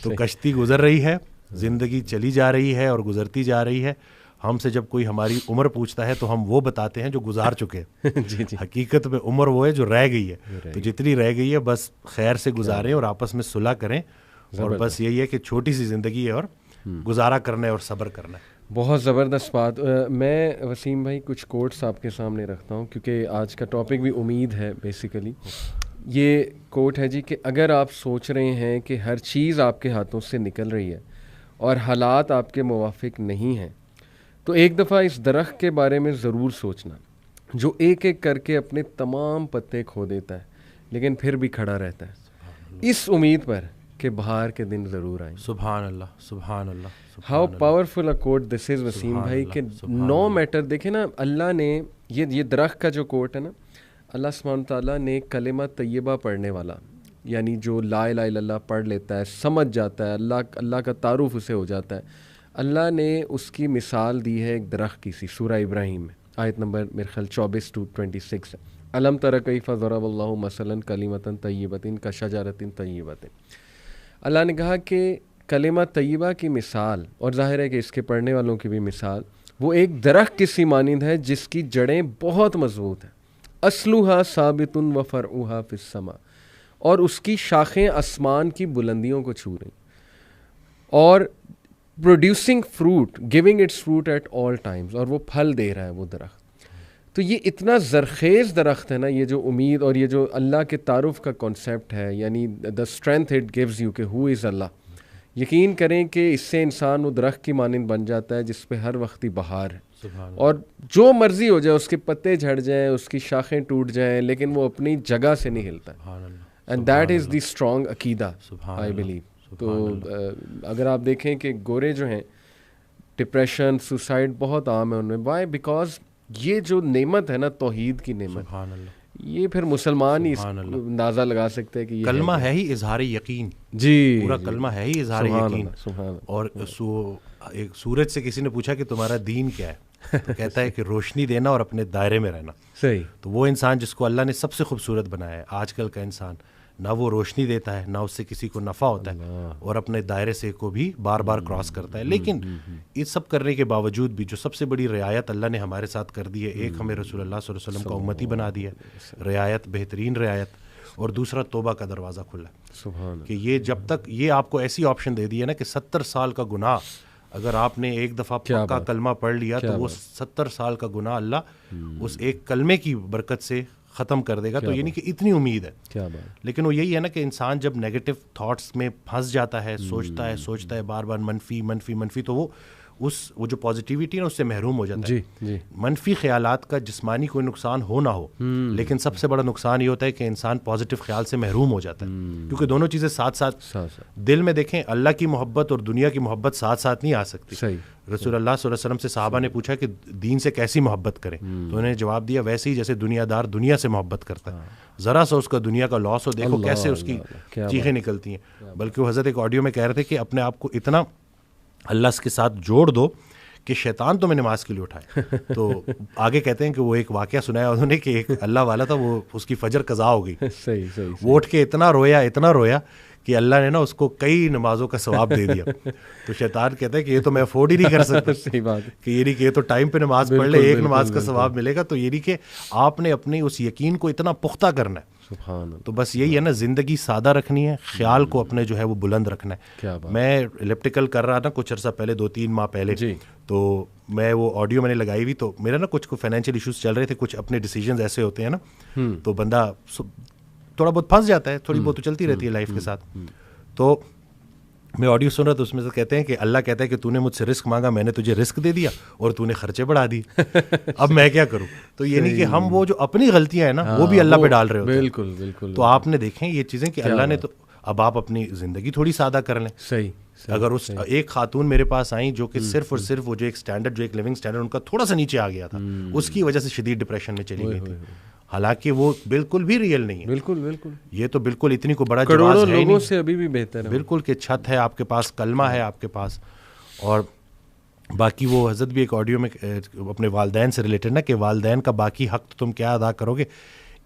تو کشتی گزر رہی ہے, زندگی چلی جا رہی ہے اور گزرتی جا رہی ہے. ہم سے جب کوئی ہماری عمر پوچھتا ہے تو ہم وہ بتاتے ہیں جو گزار چکے. حقیقت میں عمر وہ ہے جو رہ گئی ہے, تو جتنی رہ گئی ہے بس خیر سے گزاریں اور آپس میں صلح کریں, اور بس یہی ہے کہ چھوٹی سی زندگی ہے اور گزارا کرنا ہے اور صبر کرنا ہے. بہت زبردست بات. میں وسیم بھائی کچھ کوٹس آپ کے سامنے رکھتا ہوں کیونکہ آج کا ٹاپک بھی امید ہے بیسیکلی. یہ کوٹ ہے جی کہ اگر آپ سوچ رہے ہیں کہ ہر چیز آپ کے ہاتھوں سے نکل رہی ہے اور حالات آپ کے موافق نہیں ہیں تو ایک دفعہ اس درخت کے بارے میں ضرور سوچنا جو ایک ایک کر کے اپنے تمام پتے کھو دیتا ہے لیکن پھر بھی کھڑا رہتا ہے, اس امید پر کہ بہار کے دن ضرور آئیں. سبحان اللہ, سبحان اللہ. ہاؤ پاورفل اے کوٹ دس از وسیم بھائی کہ نو میٹر. دیکھیں نا اللہ نے یہ درخت کا جو کوٹ ہے نا, اللہ سبحانہ تعالیٰ نے کلمہ طیبہ پڑھنے والا, یعنی جو لا الہ الا اللہ پڑھ لیتا ہے, سمجھ جاتا ہے, اللہ کا تعارف اسے ہو جاتا ہے, اللہ نے اس کی مثال دی ہے ایک درخت کی سی سورہ ابراہیم میں, آیت نمبر میرے خیال 24-26 ہے. الم تر کیف ضرب اللہ مثلا کلمۃ طیبۃ کشجرۃ طیبۃ. اللہ نے کہا کہ کلمہ طیبہ کی مثال, اور ظاہر ہے کہ اس کے پڑھنے والوں کی بھی مثال, وہ ایک درخت کی سی مانند ہے جس کی جڑیں بہت مضبوط ہیں. اصلھا ثابت و فرعھا فی السماء, اور اس کی شاخیں آسمان کی بلندیوں کو چھو رہی, اور producing fruit, giving its fruit at all times, اور وہ پھل دے رہا ہے وہ درخت. تو یہ اتنا زرخیز درخت ہے نا, یہ جو امید اور یہ جو اللہ کے تعارف کا کانسیپٹ ہے, یعنی the strength it gives you کہ ہو از اللہ. یقین کریں کہ اس سے انسان وہ درخت کی مانند بن جاتا ہے جس پہ ہر وقت ہی بہار ہے, اور جو مرضی ہو جائے, اس کے پتے جھڑ جائیں, اس کی شاخیں ٹوٹ جائیں, لیکن وہ اپنی جگہ سے نہیں ہلتا. And that is the strong عقیدہ آئی بلیو. تو اگر آپ دیکھیں کہ گورے جو ہیں, ڈپریشن, سوسائڈ بہت عام ہے ان میں. وائی؟ بیکاز یہ جو نعمت ہے نا, توحید کی نعمت, یہ پھر مسلمان ہی اندازہ لگا سکتے ہیں کہ یہ کلمہ ہے ہی اظہار یقین. جی پورا کلمہ ہے ہی اظہار یقین. اور ایک سورج سے کسی نے پوچھا کہ تمہارا دین کیا ہے, تو کہتا ہے کہ روشنی دینا اور اپنے دائرے میں رہنا. صحیح. تو وہ انسان جس کو اللہ نے سب سے خوبصورت بنایا ہے, آج کل کا انسان نہ وہ روشنی دیتا ہے, نہ اس سے کسی کو نفع ہوتا ہے, اور اپنے دائرے سے کو بھی بار بار کراس کرتا ہے. لیکن یہ سب کرنے کے باوجود بھی جو سب سے بڑی رعایت اللہ نے ہمارے ساتھ کر دی ہے, ایک ہمیں رسول اللہ صلی اللہ علیہ وسلم کا امتی بنا دیا ہے, رعایت, بہترین رعایت, اور دوسرا توبہ کا دروازہ کھلا ہے. کہ یہ جب تک یہ آپ کو ایسی آپشن دے دی ہے نا کہ 70 سال کا گناہ اگر آپ نے ایک دفعہ پکا کلمہ پڑھ لیا تو وہ 70 سال کا گناہ اللہ اس ایک کلمے کی برکت سے ختم کر دے گا. تو یعنی کہ اتنی امید ہے. لیکن وہ یہی ہے نا کہ انسان جب نیگیٹو تھاٹس میں پھنس جاتا ہے, سوچتا ہے بار بار منفی, تو وہ جو پازیٹیوٹی ہے اس سے محروم ہو جاتا ہے. منفی خیالات کا جسمانی کوئی نقصان ہو نہ ہو, لیکن سب سے بڑا نقصان یہ ہوتا ہے کہ انسان پازیٹیو خیال سے محروم ہو جاتا ہے, کیونکہ دونوں چیزیں ساتھ ساتھ دل میں دیکھیں, اللہ کی محبت اور دنیا کی محبت ساتھ ساتھ نہیں آ سکتی. رسول اللہ صلی اللہ علیہ وسلم سے صحابہ نے پوچھا کہ دین سے کیسی محبت کریں, تو انہوں نے جواب دیا ویسے ہی جیسے دنیا دار دنیا سے محبت کرتا ہے. ذرا سا اس کا دنیا کا لاس ہو, دیکھو کیسے اس کی چیخیں نکلتی ہیں. بلکہ وہ حضرت ایک آڈیو میں کہہ رہے تھے کہ اپنے آپ کو اتنا اللہ کے ساتھ جوڑ دو کہ شیطان تمہیں نماز کے لیے اٹھائے. تو آگے کہتے ہیں کہ وہ ایک واقعہ سنایا انہوں نے کہ ایک اللہ والا تھا, وہ اس کی فجر قضا ہو گئی, وہ اٹھ کے اتنا رویا کہ اللہ نے نا اس کو کئی نمازوں کا ثواب دے دیا. تو شیطان کہتا ہے کہ یہ تو میں افورڈ ہی نہیں کر سکتا. صحیح بات ہے کہ یعنی کہ یہ تو ٹائم پہ نماز پڑھ لے, ایک نماز کا ثواب ملے گا. تو یعنی کہ آپ نے اپنی اس یقین کو اتنا پختہ کرنا ہے. تو بس یہی ہے نا, زندگی سادہ رکھنی ہے, خیال کو اپنے جو ہے وہ بلند رکھنا ہے. میں الیپٹیکل کر رہا تھا کچھ عرصہ پہلے, 2-3 ماہ پہلے, تو میں وہ آڈیو میں نے لگائی ہوئی, تو میرا نا کچھ فائنینشیل ایشوز چل رہے تھے, کچھ اپنے ڈیسیجنز ایسے ہوتے ہیں نا, تو بندہ تھوڑا بہت پھنس جاتا ہے, تھوڑی بہت تو چلتی رہتی ہے لائف کے ساتھ. تو میں آڈیو سن رہا تو اس میں سے کہتے ہیں کہ اللہ کہتا ہے کہ تو نے مجھ سے رزق مانگا, میں نے تجھے رزق دے دیا اور تو نے خرچے بڑھا دی, اب میں کیا کروں. تو یعنی کہ ہم وہ جو اپنی غلطیاں ہیں نا وہ بھی اللہ پہ ڈال رہے ہوتے ہیں. بالکل. تو آپ نے دیکھیں یہ چیزیں کہ اللہ نے, تو اب آپ اپنی زندگی تھوڑی سادہ کر لیں. صحیح. اگر اس ایک خاتون میرے پاس آئیں جو کہ صرف اور صرف وہ جو ایک اسٹینڈرڈ, جو ایک لیونگ اسٹینڈرڈ ان کا تھوڑا سا نیچے آ گیا تھا, اس کی وجہ سے شدید ڈپریشن میں چلی گئی تھی. حالانکہ وہ بالکل بھی ریئل نہیں ہے. بالکل بالکل, یہ تو بالکل اتنی کو بڑا کروڑوں جواز ہے لوگوں نہیں سے ابھی بھی بہتر ہے بالکل, کہ چھت ہے آپ کے پاس, کلمہ ہے آپ کے پاس. اور باقی وہ حضرت بھی ایک آڈیو میں اپنے والدین سے ریلیٹڈ نا, کہ والدین کا باقی حق تو تم کیا ادا کرو گے,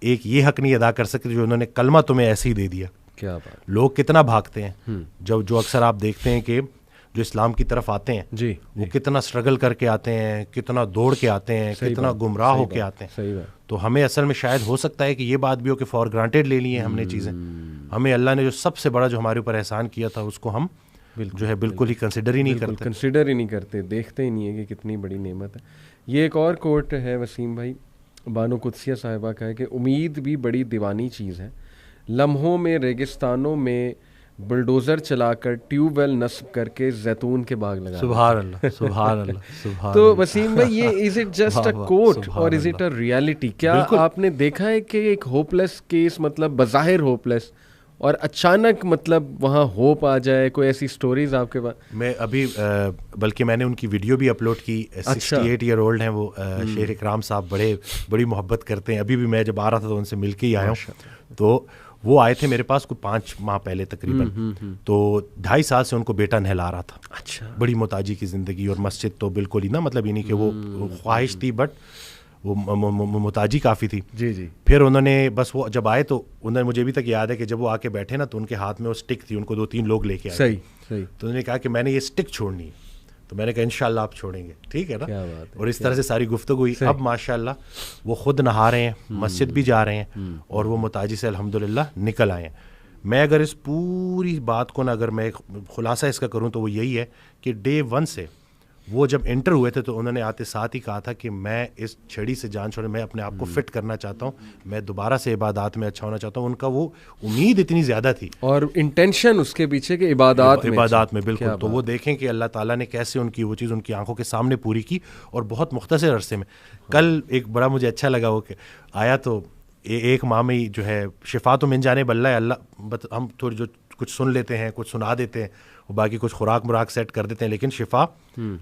ایک یہ حق نہیں ادا کر سکتے جو انہوں نے کلمہ تمہیں ایسے ہی دے دیا. کیا بات. لوگ کتنا بھاگتے ہیں, جو اکثر آپ دیکھتے ہیں کہ جو اسلام کی طرف آتے ہیں جی, وہ کتنا اسٹرگل کر کے آتے ہیں, کتنا دوڑ کے آتے ہیں, کتنا گمراہ ہو کے آتے ہیں. صحیح بات. تو ہمیں اصل میں شاید ہو سکتا ہے کہ یہ بات بھی ہو کہ فار گرانٹیڈ لے لی ہیں ہم نے چیزیں. ہمیں اللہ نے جو سب سے بڑا جو ہمارے اوپر احسان کیا تھا اس کو ہم جو ہے بالکل ہی کنسیڈر ہی نہیں کرتے. کنسیڈر ہی نہیں کرتے, دیکھتے ہی نہیں ہے کہ کتنی بڑی نعمت ہے. یہ ایک اور کوٹ ہے وسیم بھائی, بانو قدسیہ صاحبہ کا ہے کہ امید بھی بڑی دیوانی چیز ہے, لمحوں میں ریگستانوں میں بلڈوزر چلا کر ٹیوب ویل نصب کر کے زیتون کے باغ لگا. سبحان اللہ, سبحان اللہ, سبحان. تو وسیم بھائی یہ از اٹ جسٹ اے کوٹ اور از اٹ اے ریالٹی؟ کیا آپ نے دیکھا ہے کہ ایک ہوپ لیس کیس, مطلب بظاہر ہوپ لیس, اور اچانک مطلب وہاں ہوپ آ جائے؟ کوئی ایسی سٹوریز آپ کے پاس؟ میں ابھی بلکہ میں نے ان کی ویڈیو بھی اپلوڈ کی. 68 ایئر اولڈ ہیں وہ, شیخ اکرام صاحب, بڑی محبت کرتے ہیں. ابھی بھی میں جب آ رہا تھا تو ان سے مل کے ہی آیا ہوں. تو وہ آئے تھے میرے پاس کوئی 5 ماہ پہلے تقریباً. تو 2.5 سال سے ان کو بیٹا نہلا رہا تھا. اچھا. بڑی محتاجی کی زندگی, اور مسجد تو بالکل ہی نا, مطلب یہ نہیں کہ وہ خواہش تھی بٹ وہ محتاجی کافی تھی. جی جی. پھر انہوں نے بس وہ جب آئے تو انہوں نے, مجھے ابھی تک یاد ہے کہ جب وہ آ کے بیٹھے نا تو ان کے ہاتھ میں وہ اسٹک تھی, ان کو 2-3 لوگ لے کے آئے. صحیح صحیح. تو انہوں نے کہا کہ میں نے یہ اسٹک چھوڑنی ہے. تو میں نے کہا انشاءاللہ آپ چھوڑیں گے, ٹھیک ہے نا. اور اس طرح سے ساری گفتگو ہوئی. اب ماشاءاللہ وہ خود نہا رہے ہیں, مسجد بھی جا رہے ہیں, اور وہ محتاجی سے الحمدللہ نکل آئے ہیں. میں اگر اس پوری بات کو نا, اگر میں خلاصہ اس کا کروں تو وہ یہی ہے کہ ڈے 1 سے وہ جب انٹر ہوئے تھے تو انہوں نے آتے ساتھ ہی کہا تھا کہ میں اس چھڑی سے جان چھوڑے, میں اپنے آپ کو فٹ کرنا چاہتا ہوں, میں دوبارہ سے عبادات میں اچھا ہونا چاہتا ہوں. ان کا وہ امید اتنی زیادہ تھی, اور انٹینشن اس کے پیچھے کہ عبادات میں بالکل. تو وہ دیکھیں کہ اللہ تعالیٰ نے کیسے ان کی وہ چیز ان کی آنکھوں کے سامنے پوری کی, اور بہت مختصر عرصے میں. کل ایک بڑا مجھے اچھا لگا وہ کہ آیا تو 1 ماہ میں ہی جو ہے شفا تو من جانب اللہ ہے. اللہ ہم تھوڑی جو کچھ سن لیتے ہیں, کچھ سنا دیتے ہیں, اور باقی کچھ خوراک مراک سیٹ کر دیتے ہیں, لیکن شفا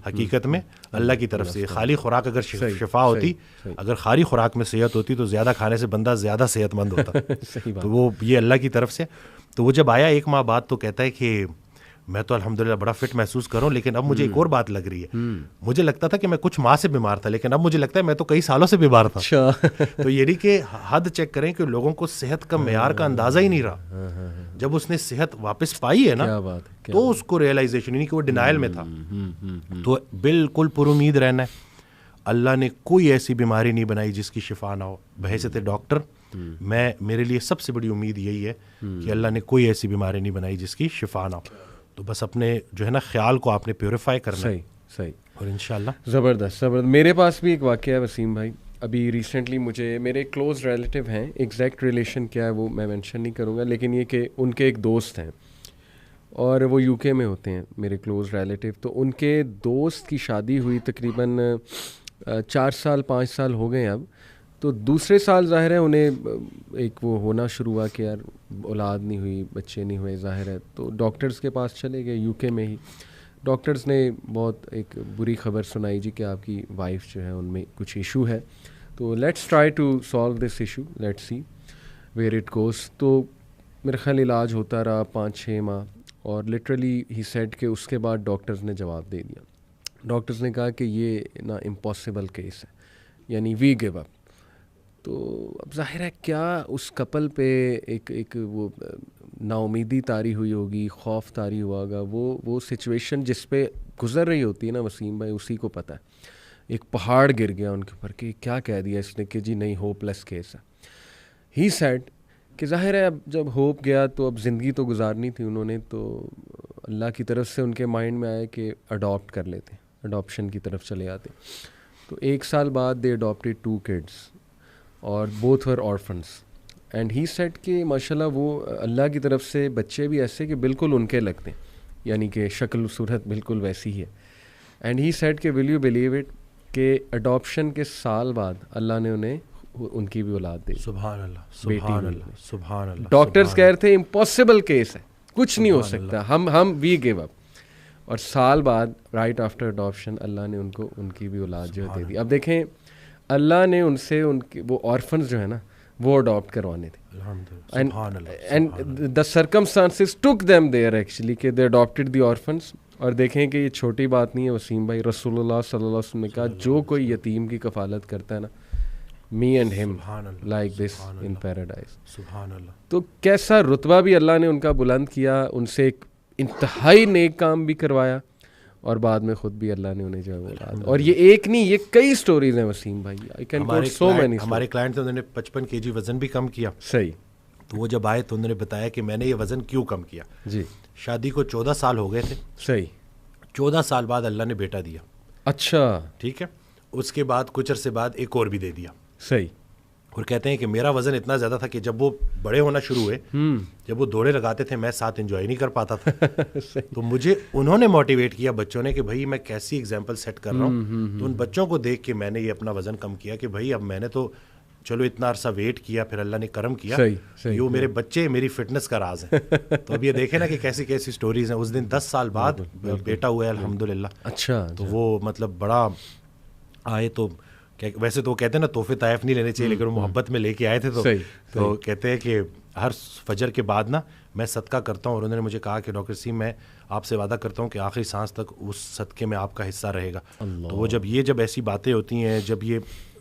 حقیقت میں اللہ کی طرف سے. خالی خوراک اگر شفا ہوتی, اگر خالی خوراک میں صحت ہوتی تو زیادہ کھانے سے بندہ زیادہ صحت مند ہوتا. تو وہ یہ اللہ کی طرف سے. تو وہ جب آیا 1 ماہ بعد تو کہتا ہے کہ میں تو الحمدللہ بڑا فٹ محسوس کر رہا ہوں, لیکن اب مجھے ایک اور بات لگ رہی ہے. مجھے لگتا تھا کہ میں کچھ ماہ سے بیمار تھا, لیکن اب مجھے لگتا ہے میں تو کئی سالوں سے بیمار تھا. تو یہ نہیں کہ حد چیک کریں کہ لوگوں کو صحت کا معیار کا اندازہ ہی نہیں رہا. جب اس نے صحت واپس پائی ہے نا تو اس کو ریئلائزیشن, نہیں کہ وہ ڈینائل میں تھا. تو بالکل پر امید رہنا ہے. اللہ نے کوئی ایسی بیماری نہیں بنائی جس کی شفا نہ ہو. بحیثیت ڈاکٹر میرے لیے سب سے بڑی امید یہی ہے کہ اللہ نے کوئی ایسی بیماری نہیں بنائی جس کی شفا نہ ہو. تو بس اپنے جو ہے نا خیال کو آپ نے پیوریفائی کرنا ہے. صحیح. اور انشاءاللہ زبردست. میرے پاس بھی ایک واقعہ ہے وسیم بھائی. ابھی ریسنٹلی مجھے میرے کلوز ریلیٹیو ہیں, ایگزیکٹ ریلیشن کیا ہے وہ میں مینشن نہیں کروں گا, لیکن یہ کہ ان کے ایک دوست ہیں اور وہ UK میں ہوتے ہیں میرے کلوز ریلیٹیو. تو ان کے دوست کی شادی ہوئی تقریباً 4-5 سال ہو گئے اب. تو دوسرے سال ظاہر ہے انہیں ایک وہ ہونا شروع ہوا کہ یار اولاد نہیں ہوئی, بچے نہیں ہوئے ظاہر ہے. تو ڈاکٹرز کے پاس چلے گئے UK میں ہی. ڈاکٹرز نے بہت ایک بری خبر سنائی جی کہ آپ کی وائف جو ہے ان میں کچھ ایشو ہے. تو let's try to solve this issue, let's see where it goes. تو میرے خیال علاج ہوتا رہا 5-6 ماہ, اور لٹرلی ہی سیڈ کہ اس کے بعد ڈاکٹرز نے جواب دے دیا. ڈاکٹرز نے کہا کہ یہ نا امپاسبل کیس ہے, یعنی وی گیو اپ. تو اب ظاہر ہے کیا اس کپل پہ ایک وہ نا امیدی طاری ہوئی ہوگی, خوف طاری ہوا ہوگا. وہ سچویشن جس پہ گزر رہی ہوتی ہے نا وسیم بھائی, اسی کو پتہ ہے. ایک پہاڑ گر گیا ان کے اوپر کہ کیا کہہ دیا اس نے کہ جی نہیں ہوپ لیس کیس ہے. ہی سیڈ کہ ظاہر ہے اب جب ہوپ گیا تو اب زندگی تو گزارنی تھی انہوں نے. تو اللہ کی طرف سے ان کے مائنڈ میں آیا کہ اڈاپٹ کر لیتے, اڈاپشن کی طرف چلے آتے. تو 1 سال بعد دے اڈاپٹیڈ 2 kids اور both were orphans. And he said کہ ماشاءاللہ وہ اللہ کی طرف سے بچے بھی ایسے کہ بالکل ان کے لگتے ہیں, یعنی کہ شکل و صورت بالکل ویسی ہی ہے. اینڈ ہی سیڈ کہ ول یو بلیو اٹ کہ اڈاپشن کے سال بعد اللہ نے انہیں ان کی بھی اولاد دی. سبحان اللہ, سبحان اللہ, سبحان اللہ. ڈاکٹرز کہہ رہے تھے امپاسبل کیس ہے, کچھ نہیں ہو سکتا, ہم وی گیو اپ. اور سال بعد رائٹ آفٹر اڈاپشن اللہ نے ان کی بھی اولاد جو دی. اب دیکھیں اللہ نے ان سے ان کے وہ آرفنز جو ہے نا وہ اڈاپٹ کروانے تھے. And the circumstances took them there actually کہ دے اڈاپٹیڈ دی آرفنس. اور دیکھیں کہ یہ چھوٹی بات نہیں ہے وسیم بھائی, رسول اللہ صلی اللہ علیہ وسلم نے کہا جو کوئی یتیم کی کفالت کرتا ہے نا, می اینڈ ہم لائک دس ان پیراڈائز. سبحان اللہ. تو کیسا رتبہ بھی اللہ نے ان کا بلند کیا, ان سے ایک انتہائی نیک کام بھی کروایا, اور بعد میں خود بھی اللہ نے انہیں جو ہے اولاد. اور یہ ایک نہیں, یہ کئی سٹوریز ہیں وسیم بھائی. I can quote so many. ہمارے کلائنٹ تھے, انہوں نے 55 kg وزن بھی کم کیا. صحیح. تو وہ جب آئے تو انہوں نے بتایا کہ میں نے یہ وزن کیوں کم کیا. جی. شادی کو 14 سال ہو گئے تھے. صحیح. 14 سال بعد اللہ نے بیٹا دیا. اچھا. ٹھیک ہے. اس کے بعد کچھ عرصے بعد ایک اور بھی دے دیا. صحیح. اور کہتے ہیں کہ میرا وزن اتنا زیادہ تھا کہ جب وہ بڑے ہونا شروع ہوئے, جب وہ دوڑے لگاتے تھے میں ساتھ انجوائے نہیں کر پاتا تھا. تو مجھے انہوں نے موٹیویٹ کیا بچوں نے کہ بھائی میں کیسی ایگزامپل سیٹ کر رہا ہوں. تو ان بچوں کو دیکھ کے میں نے یہ اپنا وزن کم کیا کہ بھائی اب میں نے تو چلو اتنا عرصہ ویٹ کیا, پھر اللہ نے کرم کیا. یہ میرے بچے میری فٹنس کا راز ہیں. تو اب یہ دیکھیں نا کہ کیسی کیسی سٹوریز ہیں. اس دن 10 سال بعد بیٹا ہوا ہے الحمدللہ. اچھا. تو وہ مطلب بڑا آئے تو ویسے تو وہ کہتے ہیں نا تحفے طائف نہیں لینے چاہیے, لیکن وہ محبت میں لے کے آئے تھے. تو کہتے ہیں کہ ہر فجر کے بعد نا میں صدقہ کرتا ہوں, اور انہوں نے مجھے کہا کہ ڈاکٹر سیم میں آپ سے وعدہ کرتا ہوں کہ آخری سانس تک اس صدقے میں آپ کا حصہ رہے گا. تو وہ جب ایسی باتیں ہوتی ہیں, جب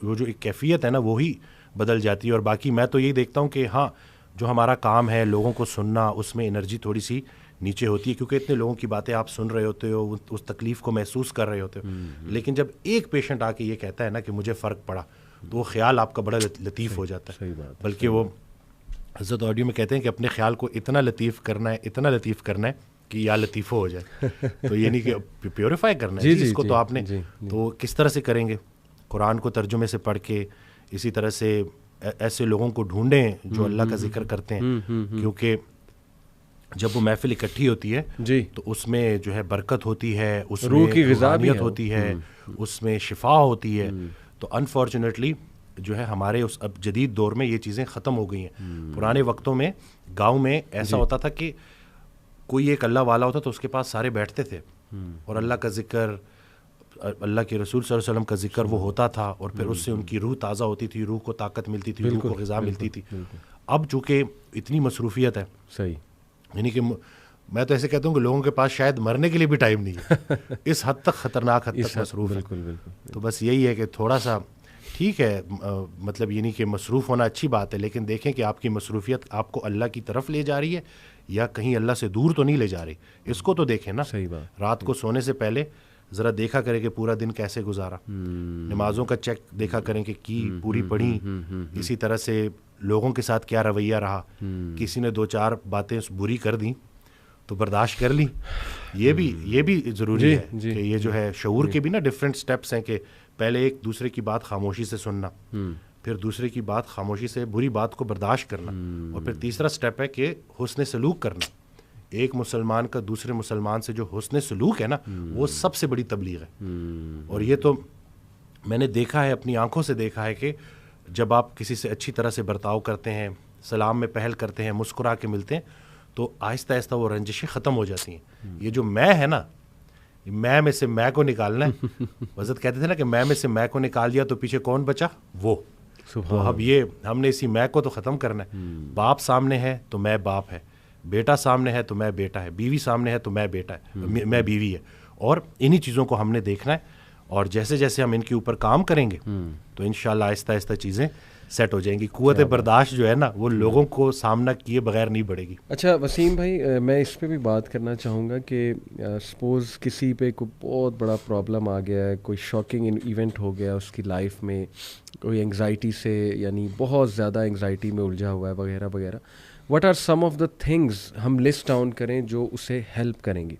وہ جو ایک کیفیت ہے نا وہی بدل جاتی ہے. اور باقی میں تو یہی دیکھتا ہوں کہ ہاں جو ہمارا کام ہے لوگوں کو سننا, اس میں انرجی تھوڑی سی نیچے ہوتی ہے, کیونکہ اتنے لوگوں کی باتیں آپ سن رہے ہوتے ہو, اس تکلیف کو محسوس کر رہے ہوتے ہو. لیکن جب ایک پیشنٹ آ کے یہ کہتا ہے نا کہ مجھے فرق پڑا, تو وہ خیال آپ کا بڑا لطیف ہو جاتا ہے. بلکہ وہ حضرت آڈیو میں کہتے ہیں کہ اپنے خیال کو اتنا لطیف کرنا ہے کہ یا لطیفہ ہو جائے. تو یہ نہیں کہ پیوریفائی کرنا ہے اس کو, تو آپ نے تو کس طرح سے کریں گے؟ قرآن کو ترجمے سے پڑھ کے, اسی طرح سے ایسے لوگوں کو ڈھونڈیں جو اللہ کا ذکر کرتے ہیں, کیونکہ جب وہ محفل اکٹھی ہوتی ہے تو اس میں جو ہے برکت ہوتی ہے, اس میں روح کی غذائیت ہوتی ہے, اس میں شفا ہوتی ہے. تو انفارچونیٹلی جو ہے ہمارے اس اب جدید دور میں یہ چیزیں ختم ہو گئی ہیں. پرانے وقتوں میں گاؤں میں ایسا ہوتا تھا کہ کوئی ایک اللہ والا ہوتا تو اس کے پاس سارے بیٹھتے تھے, اور اللہ کا ذکر, اللہ کے رسول صلی اللہ علیہ وسلم کا ذکر وہ ہوتا تھا, اور پھر اس سے ان کی روح تازہ ہوتی تھی, روح کو طاقت ملتی تھی, روح کو غذا ملتی تھی. اب چونکہ اتنی مصروفیت ہے, صحیح, یعنی کہ میں تو ایسے کہتا ہوں کہ لوگوں کے پاس شاید مرنے کے لیے بھی ٹائم نہیں ہے, اس حد تک خطرناک حد تک مصروف ہے. تو بس یہی ہے کہ تھوڑا سا ٹھیک ہے, مطلب یہ نہیں کہ مصروف ہونا اچھی بات ہے, لیکن دیکھیں کہ آپ کی مصروفیت آپ کو اللہ کی طرف لے جا رہی ہے یا کہیں اللہ سے دور تو نہیں لے جا رہی. اس کو تو دیکھیں نا. صحیح بات. رات کو سونے سے پہلے ذرا دیکھا کریں کہ پورا دن کیسے گزارا, نمازوں کا چیک دیکھا کریں کہ کی پوری پڑھی, اسی طرح سے لوگوں کے ساتھ کیا رویہ رہا, کسی نے 2-4 باتیں بری کر دیں تو برداشت کر لی. یہ بھی ضروری ہے کہ یہ جو ہے شعور کے بھی نا ڈفرینٹ سٹیپس ہیں, کہ پہلے ایک دوسرے کی بات خاموشی سے سننا, پھر دوسرے کی بات خاموشی سے بری بات کو برداشت کرنا, اور پھر تیسرا سٹیپ ہے کہ حسن سلوک کرنا. ایک مسلمان کا دوسرے مسلمان سے جو حسن سلوک ہے نا وہ سب سے بڑی تبلیغ ہے. اور یہ تو میں نے دیکھا ہے, اپنی آنکھوں سے دیکھا ہے کہ جب آپ کسی سے اچھی طرح سے برتاؤ کرتے ہیں, سلام میں پہل کرتے ہیں, مسکرا کے ملتے ہیں, تو آہستہ آہستہ وہ رنجشیں ختم ہو جاتی ہیں. یہ جو میں ہے نا, میں سے میں کو نکالنا ہے. حضرت کہتے تھے نا کہ میں سے میں کو نکال دیا تو پیچھے کون بچا؟ وہ. تو اب یہ ہم نے اسی میں کو تو ختم کرنا ہے. باپ سامنے ہے تو میں باپ ہے, بیٹا سامنے ہے تو میں بیٹا ہے, بیوی سامنے ہے تو میں بیٹا ہے, میں بیوی ہے. اور انہی چیزوں کو ہم نے دیکھنا ہے, اور جیسے جیسے ہم ان کے اوپر کام کریں گے تو انشاءاللہ آہستہ آہستہ چیزیں سیٹ ہو جائیں گی. قوت برداشت جو ہے نا وہ لوگوں کو سامنا کیے بغیر نہیں بڑھے گی. اچھا وسیم بھائی, میں اس پہ بھی بات کرنا چاہوں گا کہ سپوز کسی پہ کوئی بہت بڑا پرابلم آ گیا ہے, کوئی شاکنگ ایونٹ ہو گیا اس کی لائف میں, کوئی انگزائٹی سے, یعنی بہت زیادہ انگزائٹی میں الجھا ہوا ہے وغیرہ وغیرہ. What are some of the things ہم لسٹ ڈاؤن کریں جو اسے ہیلپ کریں گی؟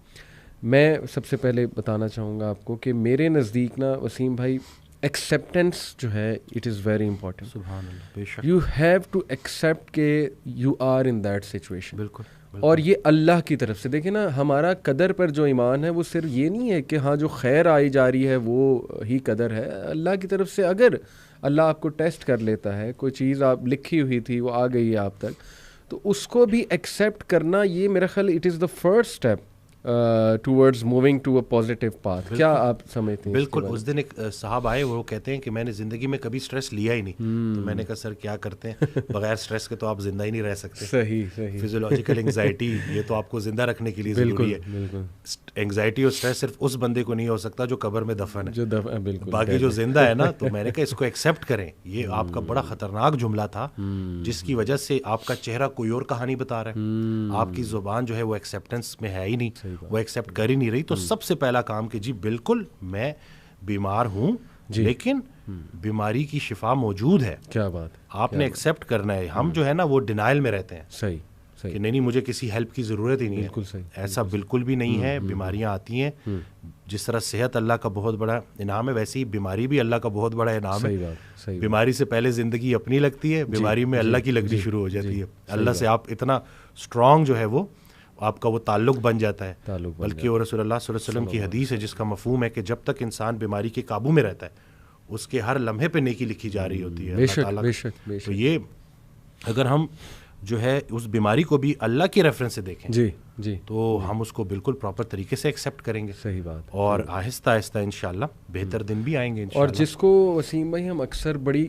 میں سب سے پہلے بتانا چاہوں گا آپ کو کہ میرے نزدیک نا وسیم بھائی, ایکسیپٹنس جو ہے اٹ از ویری امپورٹنٹ. سبحان اللہ, بے شک. یو ہیو ٹو ایکسیپٹ کہ you are in that situation. بالکل. اور یہ اللہ کی طرف سے دیکھیں نا, ہمارا قدر پر جو ایمان ہے وہ صرف یہ نہیں ہے کہ ہاں جو خیر آئی جا رہی ہے وہ ہی قدر ہے. اللہ کی طرف سے اگر اللہ آپ کو ٹیسٹ کر لیتا ہے, کوئی چیز آپ لکھی ہوئی تھی وہ آ گئی ہے آپ تک, تو اس کو بھی ایکسیپٹ کرنا, یہ میرا خیال it is the first step towards moving to a positive path. کیا آپ سمجھتے ہیں؟ بالکل. اس دن ایک صاحب آئے, وہ کہتے ہیں کہ میں نے زندگی میں کبھی سٹریس لیا ہی نہیں. تو میں نے کہا سر کیا کرتے ہیں, بغیر سٹریس کے تو آپ زندہ ہی نہیں رہ سکتے. صحیح صحیح. فزیولوجیکل انگزائٹی یہ تو آپ کو زندہ رکھنے کے لیے ضروری ہے. انگزائٹی اور سٹریس صرف اس بندے کو نہیں ہو سکتا جو قبر میں دفن ہے, بالکل. باقی جو زندہ ہے نا. تو میں نے کہا اس کو ایکسیپٹ کریں. یہ آپ کا بڑا خطرناک جملہ تھا جس کی وجہ سے آپ کا چہرہ کوئی اور کہانی بتا رہا ہے. آپ کی زبان جو ہے وہ ایکسیپٹنس میں ہے ہی نہیں, وہ ایکسیپٹ کر ہی نہیں رہی. تو سب سے پہلا کام کہ جی بالکل میں بیمار ہوں لیکن بیماری کی شفا موجود ہے. کیا بات ہے. آپ نے ایکسیپٹ کرنا ہے. ہم جو ہے نا وہ ڈینائل میں رہتے ہیں. صحیح کہ نہیں مجھے کسی ہیلپ کی ضرورت ہی نہیں ہے. ایسا بالکل بھی نہیں ہے. بیماریاں آتی ہیں, جس طرح صحت اللہ کا بہت بڑا انعام ہے ویسے ہی بیماری بھی اللہ کا بہت بڑا انعام ہے. بیماری سے پہلے زندگی اپنی لگتی ہے, بیماری میں اللہ کی لگنی شروع ہو جاتی ہے. اللہ سے آپ اتنا اسٹرانگ جو ہے وہ آپ کا وہ تعلق بن جاتا ہے. بلکہ وہ رسول اللہ صلی اللہ علیہ وسلم کی حدیث ہے جس کا مفہوم ہے کہ جب تک انسان بیماری کے قابو میں رہتا ہے اس کے ہر لمحے پہ نیکی لکھی جا رہی ہوتی ہے اللہ تعالیٰ. تو یہ اگر ہم جو ہے اس بیماری کو بھی اللہ کے ریفرنس سے دیکھیں جی تو ہم اس کو بالکل پراپر طریقے سے ایکسیپٹ کریں گے. صحیح بات. اور آہستہ آہستہ انشاءاللہ بہتر دن بھی آئیں گے انشاءاللہ. اور جس کو وسیم بھائی ہم اکثر بڑی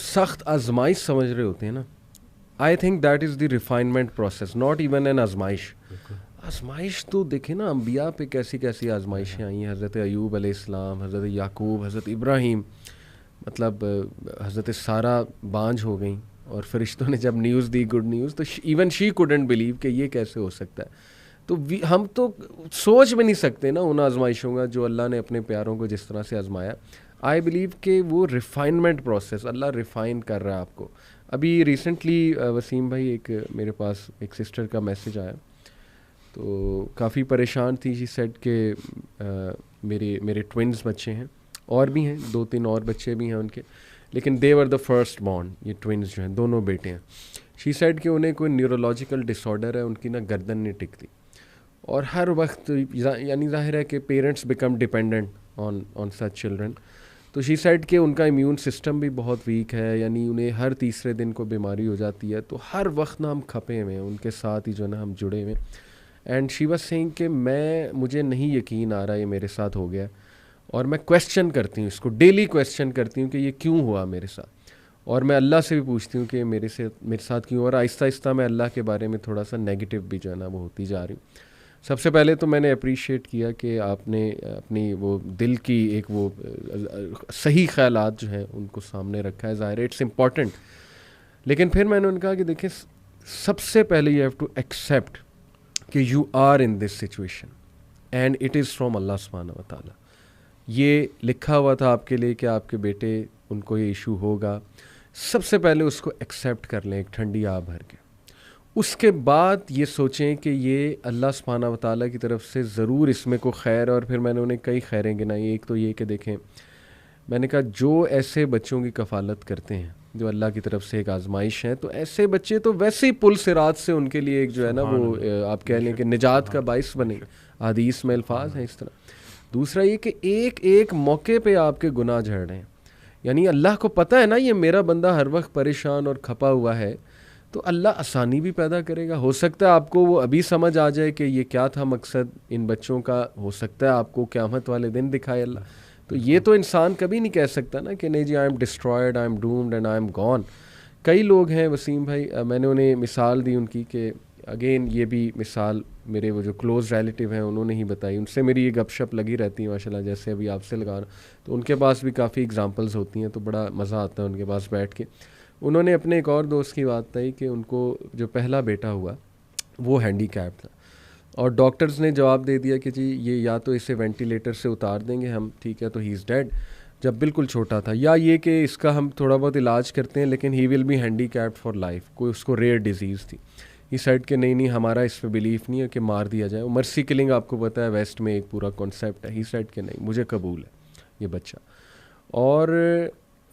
سخت آزمائش سمجھ رہے ہوتے ہیں نا, I think that is the refinement process, not even an آزمائش. آزمائش تو دیکھیں نا انبیاء پہ کیسی کیسی آزمائشیں آئی ہیں. حضرت ایوب علیہ السلام, حضرت یعقوب, حضرت ابراہیم, مطلب حضرت سارہ بانجھ ہو گئیں اور فرشتوں نے جب نیوز دی, گڈ نیوز, تو ایون شی کوڈنٹ بلیو کہ یہ کیسے ہو سکتا ہے. تو ہم تو سوچ بھی نہیں سکتے نا ان آزمائشوں کا جو اللہ نے اپنے پیاروں کو جس طرح سے آزمایا. آئی بلیو کہ وہ ریفائنمنٹ پروسیس اللہ ریفائن کر رہا ہے آپ کو. ابھی ریسنٹلی وسیم بھائی ایک میرے پاس ایک سسٹر کا میسیج آیا, تو کافی پریشان تھی. شی سیڈ کہ میرے ٹوئنز بچے ہیں, اور بھی ہیں 2-3 اور بچے بھی ہیں ان کے, لیکن دے ور دا فرسٹ بورن. یہ ٹوئنز جو ہیں دونوں بیٹے ہیں. شی سیڈ کہ انہیں کوئی نیورولوجیکل ڈس آرڈر ہے, ان کی نا گردن نہیں ٹکتی, اور ہر وقت یعنی ظاہر ہے کہ parents become dependent on such children. تو شی سیڈ کہ ان کا امیون سسٹم بھی بہت ویک ہے, یعنی انہیں ہر تیسرے دن کو بیماری ہو جاتی ہے. تو ہر وقت نا ہم کھپے ہوئے ہیں ان کے ساتھ ہی جو ہے نا ہم جڑے ہوئے. اینڈ شی واز سیئنگ کہ مجھے نہیں یقین آ رہا یہ میرے ساتھ ہو گیا, اور میں کویسچن کرتی ہوں اس کو, ڈیلی کویسچن کرتی ہوں کہ یہ کیوں ہوا میرے ساتھ, اور میں اللہ سے بھی پوچھتی ہوں کہ میرے ساتھ کیوں. اور آہستہ آہستہ میں اللہ کے بارے میں تھوڑا سا نیگیٹو بھی جو ہے نا وہ ہوتی جا رہی ہوں. سب سے پہلے تو میں نے اپریشیٹ کیا کہ آپ نے اپنی وہ دل کی ایک وہ صحیح خیالات جو ہیں ان کو سامنے رکھا ہے, ظاہر اٹس امپورٹنٹ. لیکن پھر میں نے ان کہا کہ دیکھیں سب سے پہلے یو ہیو ٹو ایکسیپٹ کہ you are in this situation and it is from Allah سبحانہ و تعالیٰ. یہ لکھا ہوا تھا آپ کے لیے کہ آپ کے بیٹے ان کو یہ ایشو ہوگا. سب سے پہلے اس کو ایکسیپٹ کر لیں ایک ٹھنڈی آب بھر کے. اس کے بعد یہ سوچیں کہ یہ اللہ سبحانہ و تعالیٰ کی طرف سے ضرور اس میں کو خیر. اور پھر میں نے انہیں کئی خیریں گنائی. ایک تو یہ کہ دیکھیں میں نے کہا جو ایسے بچوں کی کفالت کرتے ہیں جو اللہ کی طرف سے ایک آزمائش ہے, تو ایسے بچے تو ویسے ہی پل صراط سے ان کے لیے ایک جو ہے نا وہ آپ کہہ لیں کہ نجات کا باعث بنے گا. حدیث میں الفاظ ہیں اس طرح. دوسرا یہ کہ ایک ایک موقع پہ آپ کے گناہ جھڑ رہے ہیں, یعنی اللہ کو پتہ ہے نا یہ میرا بندہ ہر وقت پریشان اور کھپا ہوا ہے, تو اللہ آسانی بھی پیدا کرے گا. ہو سکتا ہے آپ کو وہ ابھی سمجھ آ جائے کہ یہ کیا تھا مقصد ان بچوں کا, ہو سکتا ہے آپ کو قیامت والے دن دکھائے اللہ. تو یہ تو انسان کبھی نہیں کہہ سکتا نا کہ نہیں جی I am destroyed, I am doomed and I am gone. کئی لوگ ہیں وسیم بھائی, میں نے انہیں مثال دی ان کی کہ اگین یہ بھی مثال میرے وہ جو کلوز ریلیٹیو ہیں انہوں نے ہی بتائی, ان سے میری یہ گپ شپ لگی رہتی ہے ماشاء اللہ, جیسے ابھی آپ سے لگا رہا, تو ان کے پاس بھی کافی اگزامپلز ہوتی ہیں, تو بڑا مزہ آتا ہے ان کے پاس بیٹھ کے. انہوں نے اپنے ایک اور دوست کی بات بتائی کہ ان کو جو پہلا بیٹا ہوا وہ ہینڈی کیپ تھا, اور ڈاکٹرز نے جواب دے دیا کہ جی یہ یا تو اسے وینٹیلیٹر سے اتار دیں گے ہم, ٹھیک ہے, تو ہی از ڈیڈ, جب بالکل چھوٹا تھا, یا یہ کہ اس کا ہم تھوڑا بہت علاج کرتے ہیں لیکن he will be handicapped for life. کوئی اس کو ریئر ڈیزیز تھی. ہی سیڈ کہ نہیں ہمارا اس پہ بلیف نہیں ہے کہ مار دیا جائے. مرسی کلنگ آپ کو پتہ ہے ویسٹ میں ایک پورا کانسیپٹ ہے. ہی سیڈ کہ نہیں مجھے قبول ہے یہ بچہ. اور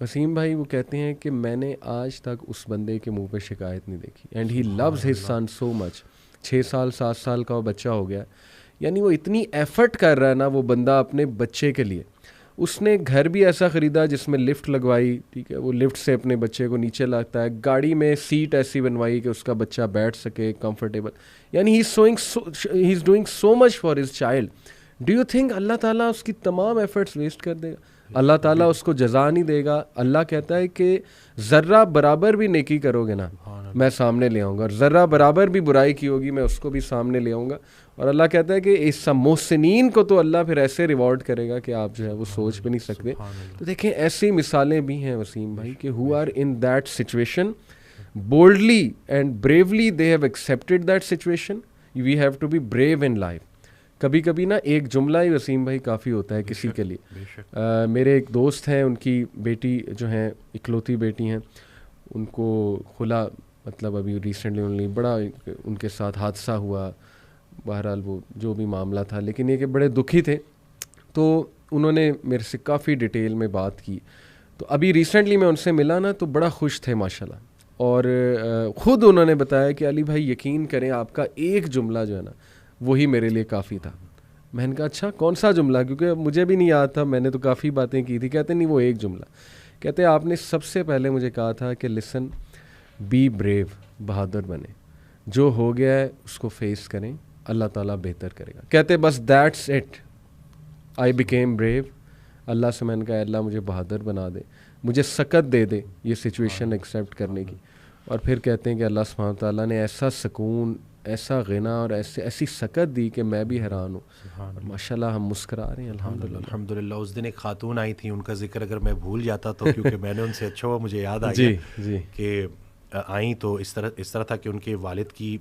وسیم بھائی وہ کہتے ہیں کہ میں نے آج تک اس بندے کے منہ پہ شکایت نہیں دیکھی, and he loves his son so much. 6 سال 7 سال کا وہ بچہ ہو گیا, یعنی وہ اتنی ایفرٹ کر رہا ہے نا وہ بندہ اپنے بچے کے لیے. اس نے گھر بھی ایسا خریدا جس میں لفٹ لگوائی, ٹھیک ہے, وہ لفٹ سے اپنے بچے کو نیچے لاتا ہے, گاڑی میں سیٹ ایسی بنوائی کہ اس کا بچہ بیٹھ سکے کمفرٹیبل, یعنی he is doing so much for his child. Do you think Allah تعالیٰ اس کی تمام ایفرٹس ویسٹ کر دے گا؟ اللہ تعالیٰ اس کو جزا نہیں دے گا. اللہ کہتا ہے کہ ذرہ برابر بھی نیکی کرو گے نا میں سامنے لے آؤں گا, اور ذرہ برابر بھی برائی کی ہوگی میں اس کو بھی سامنے لے آؤں گا. اور اللہ کہتا ہے کہ اس محسنین کو تو اللہ پھر ایسے ریوارڈ کرے گا کہ آپ جو ہے وہ سوچ بھی نہیں سکتے. تو دیکھیں ایسی مثالیں بھی ہیں وسیم بھائی کہ who are in that situation boldly and bravely they have accepted that situation. We have to be brave in life. کبھی کبھی نا ایک جملہ ہی وسیم بھائی کافی ہوتا ہے کسی کے لیے. میرے ایک دوست ہیں, ان کی بیٹی جو ہیں اکلوتی بیٹی ہیں, ان کو خلا مطلب ابھی ریسنٹلی بڑا ان کے ساتھ حادثہ ہوا, بہرحال وہ جو بھی معاملہ تھا, لیکن یہ کہ بڑے دکھی تھے. تو انہوں نے میرے سے کافی ڈیٹیل میں بات کی. تو ابھی ریسنٹلی میں ان سے ملا نا تو بڑا خوش تھے ماشاءاللہ, اور خود انہوں نے بتایا کہ علی بھائی یقین کریں آپ کا ایک جملہ جو ہے نا وہی میرے لیے کافی تھا. میں نے کہا اچھا کون سا جملہ, کیونکہ مجھے بھی نہیں یاد تھا, میں نے تو کافی باتیں کی تھی. کہتے نہیں وہ ایک جملہ, کہتے آپ نے سب سے پہلے مجھے کہا تھا کہ لسن بی بریو, بہادر بنے, جو ہو گیا ہے اس کو فیس کریں, اللہ تعالیٰ بہتر کرے گا. کہتے بس that's it, I became brave. اللہ سے میں نے کہا اللہ مجھے بہادر بنا دے, مجھے سکت دے دے یہ سچویشن ایکسیپٹ کرنے کی. اور پھر کہتے ہیں کہ اللہ سبحانہ تعالیٰ نے ایسا سکون, ایسا غنا اور ایسی سکت دی کہ میں بھی حیران ہوں. ماشاءاللہ ہم مسکرا رہے ہیں الحمدللہ. اس دن ایک خاتون آئی تھی, ان کا ذکر اگر میں بھول جاتا تو کیونکہ میں نے ان سے اچھا ہوا مجھے یاد آ گیا کہ آئیں تو اس طرح تھا کہ ان کے والد کی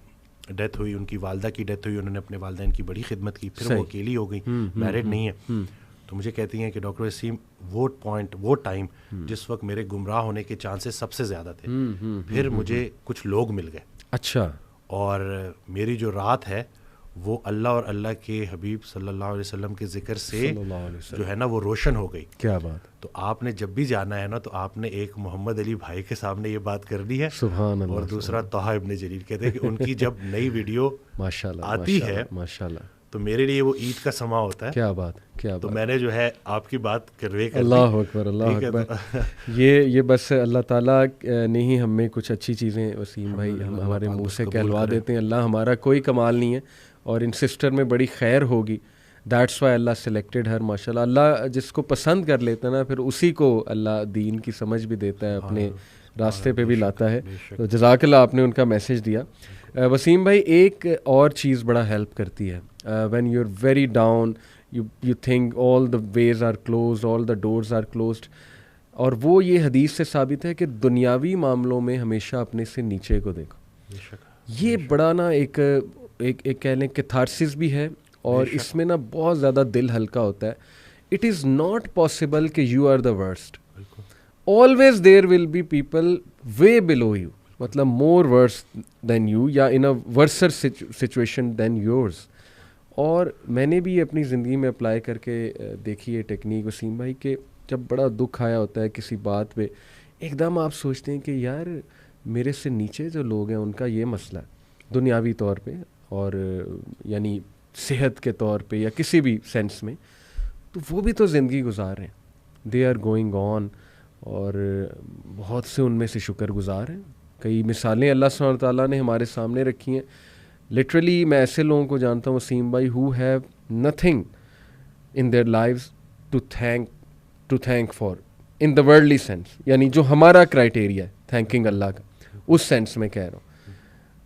ڈیتھ ہوئی, ان کی والدہ کی ڈیتھ ہوئی, انہوں نے اپنے والدین کی بڑی خدمت کی, پھر وہ اکیلی ہو گئی, میرڈ نہیں ہے. تو مجھے کہتی ہیں کہ ڈاکٹر وسیم وہ ٹائم جس وقت میرے گمراہ ہونے کے چانسز سب سے زیادہ تھے, پھر مجھے کچھ لوگ مل گئے. اچھا. اور میری جو رات ہے وہ اللہ اور اللہ کے حبیب صلی اللہ علیہ وسلم کے ذکر سے جو ہے نا وہ روشن ہو گئی. کیا بات. تو آپ نے جب بھی جانا ہے نا تو آپ نے ایک محمد علی بھائی کے سامنے یہ بات کرنی ہے, سبحان اللہ, اور دوسرا طہ ابن جلیل. کہتے ہیں کہ ان کی جب نئی ویڈیو ماشاءاللہ آتی ہے ماشاءاللہ تو میرے لیے وہ عید کا سما ہوتا ہے. کیا بات, کیا بات. تو میں نے جو ہے آپ کی بات کروے کر اللہ اکبر, اللہ اکبر. یہ بس اللہ تعالیٰ نے ہی ہم میں کچھ اچھی چیزیں وسیم بھائی ہم ہمارے منہ سے کہلوا دیتے ہیں. اللہ ہمارا کوئی کمال نہیں ہے, اور ان سسٹر میں بڑی خیر ہوگی. دیٹس وائی اللہ سلیکٹڈ ہر. ماشاءاللہ اللہ جس کو پسند کر لیتا ہے نا پھر اسی کو اللہ دین کی سمجھ بھی دیتا ہے, اپنے راستے پہ بھی لاتا ہے. تو جزاک اللہ, آپ نے ان کا میسج دیا. وسیم بھائی ایک اور چیز بڑا ہیلپ کرتی ہے, when you are very down, you think all the ways are closed, all the doors are closed. اور وہ یہ حدیث سے ثابت ہے کہ دنیاوی معاملوں میں ہمیشہ اپنے سے نیچے کو دیکھو. یہ بڑا نا ایک کہہ لیں کیتھارسس بھی ہے, اور اس میں نا بہت زیادہ دل ہلکا ہوتا ہے. اٹ از ناٹ پاسبل کہ you are the worst, always there will be people way below you, مطلب مور ورس دین یو, یا ان اے ورسر سچویشن دین یورز. اور میں نے بھی اپنی زندگی میں اپلائی کر کے دیکھی ہے ٹیکنیک وسیم بھائی, کہ جب بڑا دکھ آیا ہوتا ہے کسی بات پہ, ایک دم آپ سوچتے ہیں کہ یار میرے سے نیچے جو لوگ ہیں ان کا یہ مسئلہ ہے دنیاوی طور پہ, اور یعنی صحت کے طور پہ یا کسی بھی سینس میں, تو وہ بھی تو زندگی گزار رہے ہیں, دے آر گوئنگ آن, اور بہت سے ان میں سے شکر گزار ہیں. کئی مثالیں اللہ سبحانہ تعالیٰ نے ہمارے سامنے رکھی ہیں. لٹرلی میں ایسے لوگوں کو جانتا ہوں وسیم بھائی who have nothing in their lives to thank for in the worldly sense, یعنی جو ہمارا کرائٹیریا ہے تھینکنگ اللہ کا, اس سینس میں کہہ رہا ہوں,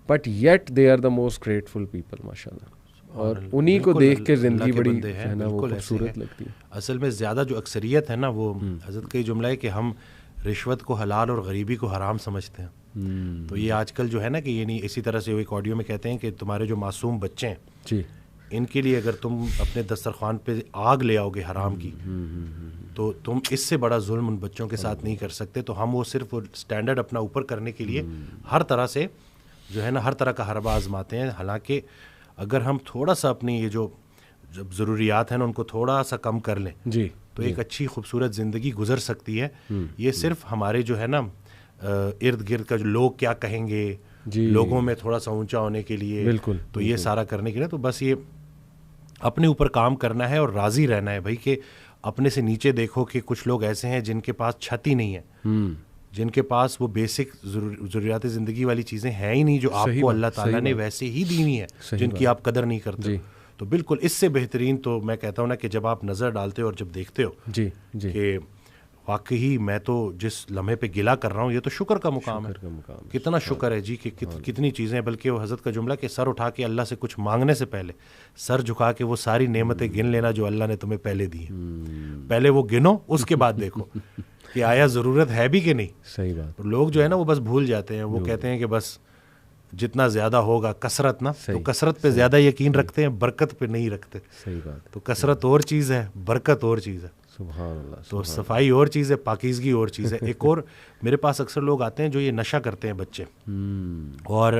but yet they are the most grateful people ماشاء اللہ. اور انہی کو دیکھ کے زندگی بڑی ہے نا وہ خوبصورت لگتی ہے. اصل میں زیادہ جو اکثریت ہے نا وہ حضرت کا یہ جملہ ہے کہ ہم رشوت کو حلال اور غریبی کو حرام سمجھتے ہیں. تو یہ آج کل جو ہے نا کہ یہ نہیں, اسی طرح سے ایک آڈیو میں کہتے ہیں کہ تمہارے جو معصوم بچے ہیں جی, ان کے لیے اگر تم اپنے دسترخوان پہ آگ لے آؤ گے حرام کی تو تم اس سے بڑا ظلم ان بچوں کے ساتھ نہیں کر سکتے. تو ہم وہ صرف اسٹینڈرڈ اپنا اوپر کرنے کے لیے ہر طرح سے جو ہے نا ہر طرح کا حربہ آزماتے ہیں. حالانکہ اگر ہم تھوڑا سا اپنی یہ جو ضروریات ہیں نا ان کو تھوڑا سا کم کر لیں جی, تو ایک اچھی خوبصورت زندگی گزر سکتی ہے. یہ صرف ہمارے جو ہے نا ارد گرد کا جو لوگ کیا کہیں گے, لوگوں میں تھوڑا سا اونچا ہونے کے لیے, بالکل, تو یہ سارا کرنے کے لیے تو بس یہ اپنے اوپر کام کرنا ہے اور راضی رہنا ہے بھائی کہ اپنے سے نیچے دیکھو کہ کچھ لوگ ایسے ہیں جن کے پاس چھت ہی نہیں ہے, جن کے پاس وہ بیسک ضروریات زندگی والی چیزیں ہیں ہی نہیں جو آپ کو اللہ تعالیٰ نے ویسے ہی دینی ہے, جن کی آپ قدر نہیں کرتے. تو بالکل اس سے بہترین تو میں کہتا ہوں نا کہ جب آپ نظر ڈالتے ہو اور جب دیکھتے ہو کہ واقعی میں تو جس لمحے پہ گلا کر رہا ہوں یہ تو شکر کا مقام ہے, کتنا شکر ہے جی کہ کتنی چیزیں, بلکہ وہ حضرت کا جملہ کہ سر اٹھا کے اللہ سے کچھ مانگنے سے پہلے سر جھکا کے وہ ساری نعمتیں گن لینا جو اللہ نے تمہیں پہلے دی ہیں, پہلے وہ گنو, اس کے بعد دیکھو کہ آیا ضرورت ہے بھی کہ نہیں. صحیح بات. لوگ جو ہے نا وہ بس بھول جاتے ہیں, وہ کہتے ہیں کہ بس جتنا زیادہ ہوگا کثرت نا, تو کثرت پہ زیادہ یقین رکھتے ہیں, برکت پہ نہیں رکھتے. صحیح بات. تو کثرت اور چیز ہے, برکت اور چیز ہے. سبحان اللہ. تو صفائی اور چیز ہے, پاکیزگی اور چیز ہے. ایک اور میرے پاس اکثر لوگ آتے ہیں جو یہ نشہ کرتے ہیں بچے, اور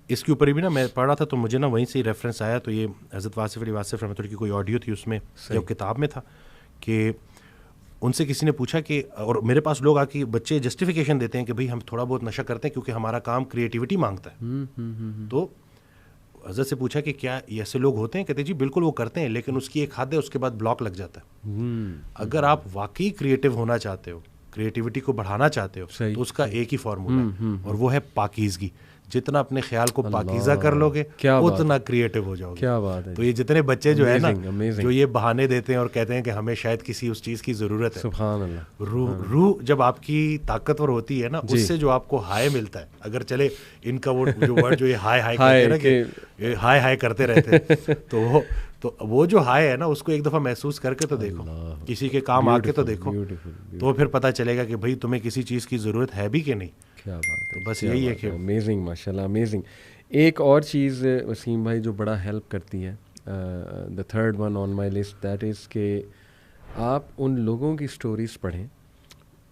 اس کے اوپر بھی نا میں پڑھ رہا تھا تو مجھے نا وہیں سے ہی ریفرنس آیا. تو یہ حضرت واصف علی واصف رحمۃ اللہ کی کوئی آڈیو تھی, اس میں جو کتاب میں تھا کہ ان سے کسی نے پوچھا کہ, اور میرے پاس لوگ آ کے بچے جسٹیفیکیشن دیتے ہیں کہ بھائی ہم تھوڑا بہت نشہ کرتے ہیں کیونکہ ہمارا کام کریٹیوٹی مانگتا ہے. تو حضرت سے پوچھا کہ کیا ایسے لوگ ہوتے ہیں؟ کہتے ہیں جی بالکل وہ کرتے ہیں, لیکن اس کی ایک حد ہے, اس کے بعد بلاک لگ جاتا ہے. اگر آپ واقعی کریٹیو ہونا چاہتے ہو, کریٹیوٹی کو بڑھانا چاہتے ہو, تو اس کا ایک ہی فارمولا ہے, اور وہ ہے پاکیزگی. جتنا اپنے خیال کو پاکیزہ کر لو گے اتنا کریٹو ہو جاؤ گے. کیا بات ہے. تو یہ جتنے بچے جو ہے نا جو یہ بہانے دیتے ہیں اور کہتے ہیں کہ ہمیں شاید کسی اس چیز کی ضرورت ہے, سبحان اللہ, روح جب آپ کی طاقتور ہوتی ہے نا, اس سے جو آپ کو ہائے ملتا ہے, اگر چلے ان کا وہ جو ورڈ جو یہ ہائے ہائے کہتے ہیں نا کہ ہائے ہائے کرتے رہتے ہیں, تو وہ جو ہائے ہے نا اس کو ایک دفعہ محسوس کر کے تو دیکھو, کسی کے کام آ کے تو دیکھو, تو پھر پتہ چلے گا کہ بھائی تمہیں کسی چیز کی ضرورت ہے بھی کہ نہیں. کیا بات ہے. بس یہی ہے کہ امیزنگ, ماشاء اللہ, امیزنگ. ایک اور چیز وسیم بھائی جو بڑا ہیلپ کرتی ہے, the third one on my list, that is کہ آپ ان لوگوں کی سٹوریز پڑھیں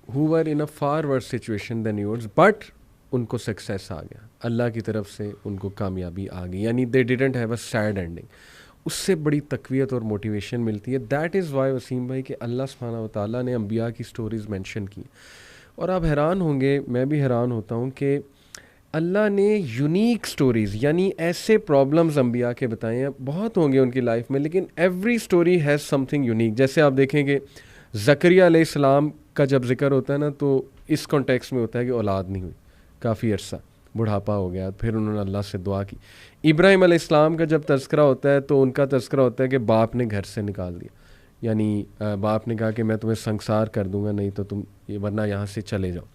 who are in a far worse situation than yours, but ان کو سکسیس آ گیا, اللہ کی طرف سے ان کو کامیابی آ گئی, یعنی they didn't have a sad ending. اس سے بڑی تقویت اور موٹیویشن ملتی ہے. دیٹ از وائی وسیم بھائی کہ اللہ سبحانہ و تعالیٰ نے انبیاء کی سٹوریز مینشن کی, اور آپ حیران ہوں گے, میں بھی حیران ہوتا ہوں کہ اللہ نے یونیک سٹوریز, یعنی ایسے پرابلمز انبیاء کے بتائے ہیں, بہت ہوں گے ان کی لائف میں, لیکن every story has some thing unique. جیسے آپ دیکھیں کہ زکریا علیہ السلام کا جب ذکر ہوتا ہے نا, تو اس کانٹیکس میں ہوتا ہے کہ اولاد نہیں ہوئی, کافی عرصہ بڑھاپا ہو گیا, پھر انہوں نے اللہ سے دعا کی. ابراہیم علیہ السلام کا جب تذکرہ ہوتا ہے تو ان کا تذکرہ ہوتا ہے کہ باپ نے گھر سے نکال دیا, یعنی باپ نے کہا کہ میں تمہیں سنگسار کر دوں گا, نہیں تو تم ورنہ یہاں سے چلے جاؤ.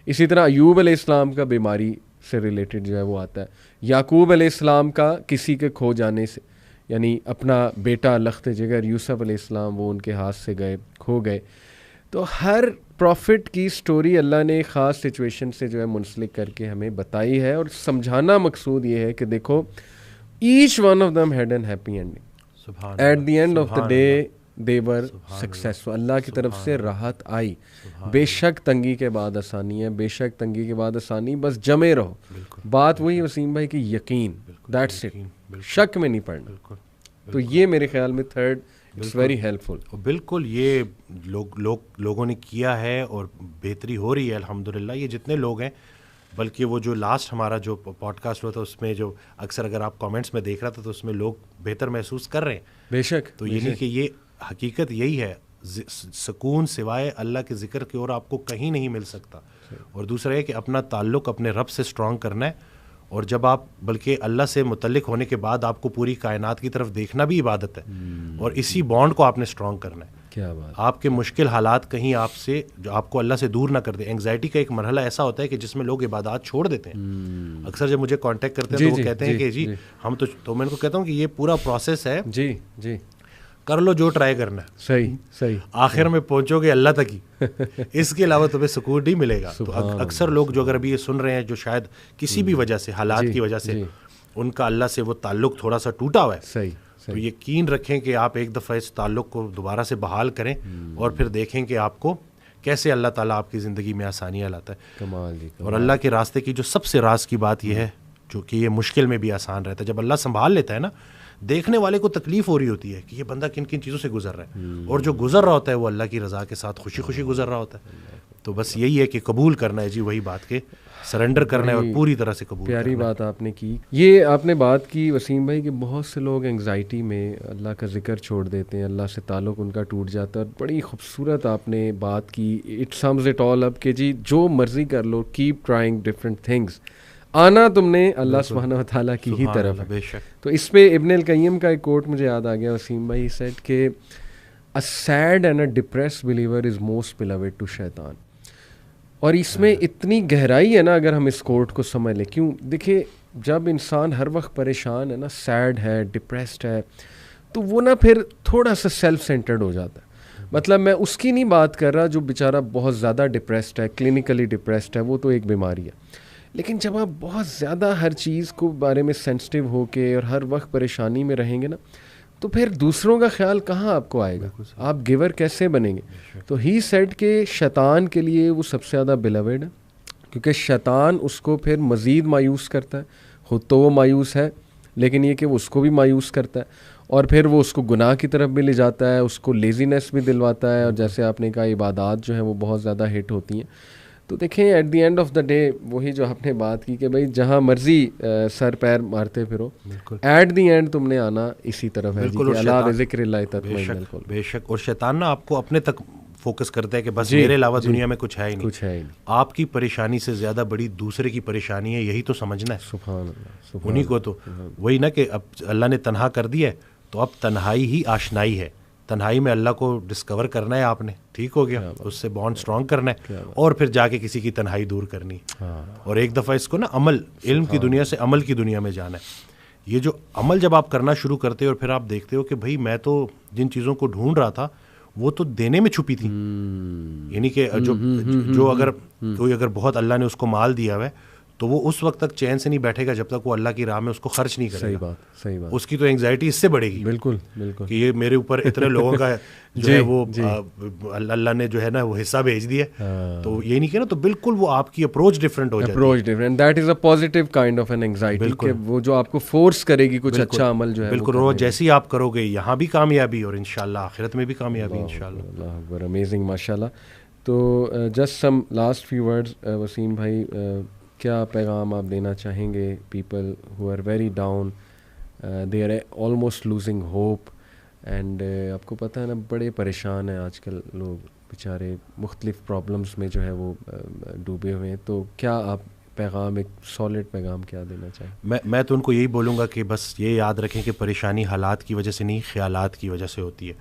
اسی طرح ایوب علیہ السلام کا بیماری سے ریلیٹڈ جو ہے وہ آتا ہے. یعقوب علیہ السلام کا کسی کے کھو جانے سے, یعنی اپنا بیٹا لخت جگر یوسف علیہ السلام وہ ان کے ہاتھ سے گئے, کھو گئے. تو ہر پروفٹ کی سٹوری اللہ نے ایک خاص سچویشن سے جو ہے منسلک کر کے ہمیں بتائی ہے, اور سمجھانا مقصود یہ ہے کہ دیکھو each one of them had an happy ending, at the end of the day they were successful. اللہ کی طرف سے راحت آئی. بے شک تنگی کے بعد آسانی ہے, بے شک تنگی کے بعد آسانی, بس جمے رہو. بات وہی وسیم بھائی کہ یقین, دیٹس اٹ, شک میں نہیں پڑنا. تو یہ میرے خیال میں تھرڈ اٹس ویری ہیلپ فل. بالکل یہ لوگوں نے کیا ہے اور بہتری ہو رہی ہے الحمدللہ. یہ جتنے لوگ ہیں, بلکہ وہ جو لاسٹ ہمارا جو پوڈ کاسٹ ہوا تھا اس میں جو اکثر اگر آپ کامنٹس میں دیکھ رہا تھا تو اس میں لوگ بہتر محسوس کر رہے ہیں. بے شک. تو یہ نہیں کہ یہ حقیقت یہی ہے, سکون سوائے اللہ کے ذکر کی اور آپ کو کہیں نہیں مل سکتا. اور دوسرا ہے کہ اپنا تعلق اپنے رب سے اسٹرانگ کرنا ہے, اور جب آپ بلکہ اللہ سے متعلق ہونے کے بعد آپ کو پوری کائنات کی طرف دیکھنا بھی عبادت ہے, اور اسی بانڈ کو آپ نے اسٹرانگ کرنا ہے. کیا بات. آپ کے مشکل حالات کہیں آپ سے جو آپ کو اللہ سے دور نہ کر دیں. اینگزائٹی کا ایک مرحلہ ایسا ہوتا ہے کہ جس میں لوگ عبادات چھوڑ دیتے ہیں. اکثر جب مجھے کانٹیکٹ کرتے ہیں تو وہ کہتے ہیں کہ جی ہم تو میں ان کو کہتا ہوں کہ یہ پورا پروسیس ہے, جی جی کر لو جو ٹرائی کرنا ہے, صحیح صحیح, آخر میں پہنچو گے اللہ تک ہی, اس کے علاوہ تمہیں سکون نہیں ملے گا. تو اکثر لوگ جو اگر ابھی یہ سن رہے ہیں جو شاید کسی بھی وجہ سے حالات کی وجہ سے ان کا اللہ سے وہ تعلق تھوڑا سا ٹوٹا ہوا ہے, صحیح, تو یقین رکھیں کہ آپ ایک دفعہ اس تعلق کو دوبارہ سے بحال کریں, اور پھر دیکھیں کہ آپ کو کیسے اللہ تعالیٰ آپ کی زندگی میں آسانیاں لاتا ہے. کمال جی. اور اللہ کے راستے کی جو سب سے راز کی بات یہ ہے جو کہ یہ مشکل میں بھی آسان رہتا ہے. جب اللہ سنبھال لیتا ہے نا, دیکھنے والے کو تکلیف ہو رہی ہوتی ہے کہ یہ بندہ کن کن چیزوں سے گزر رہا ہے, اور جو گزر رہا ہوتا ہے وہ اللہ کی رضا کے ساتھ خوشی خوشی گزر رہا ہوتا ہے. تو بس یہی ہے کہ قبول کرنا ہے جی وہی بات کے سرنڈر کرنا ہے اور پوری طرح سے قبول. پیاری بات آپ نے کی. یہ آپ نے بات کی وسیم بھائی کہ بہت سے لوگ انگزائٹی میں اللہ کا ذکر چھوڑ دیتے ہیں, اللہ سے تعلق ان کا ٹوٹ جاتا ہے. اور بڑی خوبصورت آپ نے بات کی, اٹ سمز اٹ آل اپ کہ جی جو مرضی کر لو, کیپ ٹرائنگ ڈفرینٹ تھنگس, آنا تم نے اللہ سبحانہ و تعالیٰ کی ہی طرف ہے. تو اس پہ ابن القیم کا ایک کوٹ مجھے یاد آ گیا وسیم بھائی, سیٹ کہ a sad and a depressed believer is most beloved to شیطان. اور اس میں اتنی گہرائی ہے نا اگر ہم اس کوٹ کو سمجھ لیں. کیوں دیکھیں جب انسان ہر وقت پریشان ہے نا, سیڈ ہے, ڈپریسڈ ہے, تو وہ نا پھر تھوڑا سا سیلف سینٹرڈ ہو جاتا ہے. مطلب میں اس کی نہیں بات کر رہا جو بیچارہ بہت زیادہ ڈپریسڈ ہے, کلینکلی ڈپریسڈ ہے, وہ تو ایک بیماری ہے. لیکن جب آپ بہت زیادہ ہر چیز کو بارے میں سینسٹیو ہو کے اور ہر وقت پریشانی میں رہیں گے نا, تو پھر دوسروں کا خیال کہاں آپ کو آئے گا, آپ گیور کیسے بنیں گے. تو ہی سیڈ کہ شیطان کے لیے وہ سب سے زیادہ بیلوڈ ہے, کیونکہ شیطان اس کو پھر مزید مایوس کرتا ہے. خود تو وہ مایوس ہے, لیکن یہ کہ وہ اس کو بھی مایوس کرتا ہے, اور پھر وہ اس کو گناہ کی طرف بھی لے جاتا ہے, اس کو لیزینس بھی دلواتا ہے, اور جیسے آپ نے کہا عبادات جو ہیں وہ بہت زیادہ ہٹ ہوتی ہیں. تو دیکھیں at the end of the day وہی جو آپ نے بات کی کہ بھائی جہاں مرضی سر پیر مارتے پھرو, ایٹ دی اینڈ تم نے آنا اسی طرف ہے, اللہ بذکر اللہ تطمئن القلوب. بے شک. اور شیطان نا آپ کو اپنے تک فوکس کرتا ہے کہ بس میرے علاوہ دنیا میں کچھ ہے ہی نہیں. آپ کی پریشانی سے زیادہ بڑی دوسرے کی پریشانی ہے, یہی تو سمجھنا ہے. سبحان اللہ. انہیں کو تو وہی نا کہ اب اللہ نے تنہا کر دیا ہے, تو اب تنہائی ہی آشنائی ہے. تنہائی میں اللہ کو ڈسکور کرنا ہے آپ نے, ٹھیک ہو گیا, اس سے بانڈ اسٹرانگ کرنا ہے, اور پھر جا کے کسی کی تنہائی دور کرنی, اور ایک دفعہ اس کو نا عمل, علم کی دنیا سے عمل کی دنیا میں جانا ہے. یہ جو عمل جب آپ کرنا شروع کرتے ہو اور پھر آپ دیکھتے ہو کہ بھائی میں تو جن چیزوں کو ڈھونڈ رہا تھا وہ تو دینے میں چھپی تھی. یعنی کہ جو اگر کوئی اگر بہت اللہ نے اس کو مال دیا ہوا ہے تو وہ اس وقت تک چین سے نہیں بیٹھے گا جب تک وہ اللہ کی راہ میں اس کو خرچ نہیں کرے گا. صحیح بات. اس کی تو انگزائٹی اس سے بڑھے گی. بالکل کہ یہ میرے اوپر اتنے لوگوں کا جو ہے وہ اللہ نے جو ہے نا وہ حصہ بھیج دیا, تو یہ نہیں کہ نا, تو بالکل وہ آپ کی اپروچ ڈفرینٹ ہو جاتی ہے. Approach different, that is a positive kind of an anxiety, کہ وہ جو آپ کو فورس کرے گی کچھ اچھا عمل جو ہے. بالکل. روز جیسے ہی آپ کرو گے یہاں بھی کامیابی, اور انشاءاللہ آخرت میں بھی کامیابی انشاءاللہ. اللہ اکبر, امیزنگ, ماشاءاللہ. تو just some last few words Waseem بھائی, کیا پیغام آپ دینا چاہیں گے people who are very down, they are almost losing hope, and آپ کو پتہ ہے نا بڑے پریشان ہیں آج کل لوگ بیچارے, مختلف پرابلمس میں جو ہے وہ ڈوبے ہوئے ہیں. تو کیا آپ پیغام, ایک سالڈ پیغام کیا دینا چاہیں؟ میں تو ان کو یہی بولوں گا کہ بس یہ یاد رکھیں کہ پریشانی حالات کی وجہ سے نہیں, خیالات کی وجہ سے ہوتی ہے.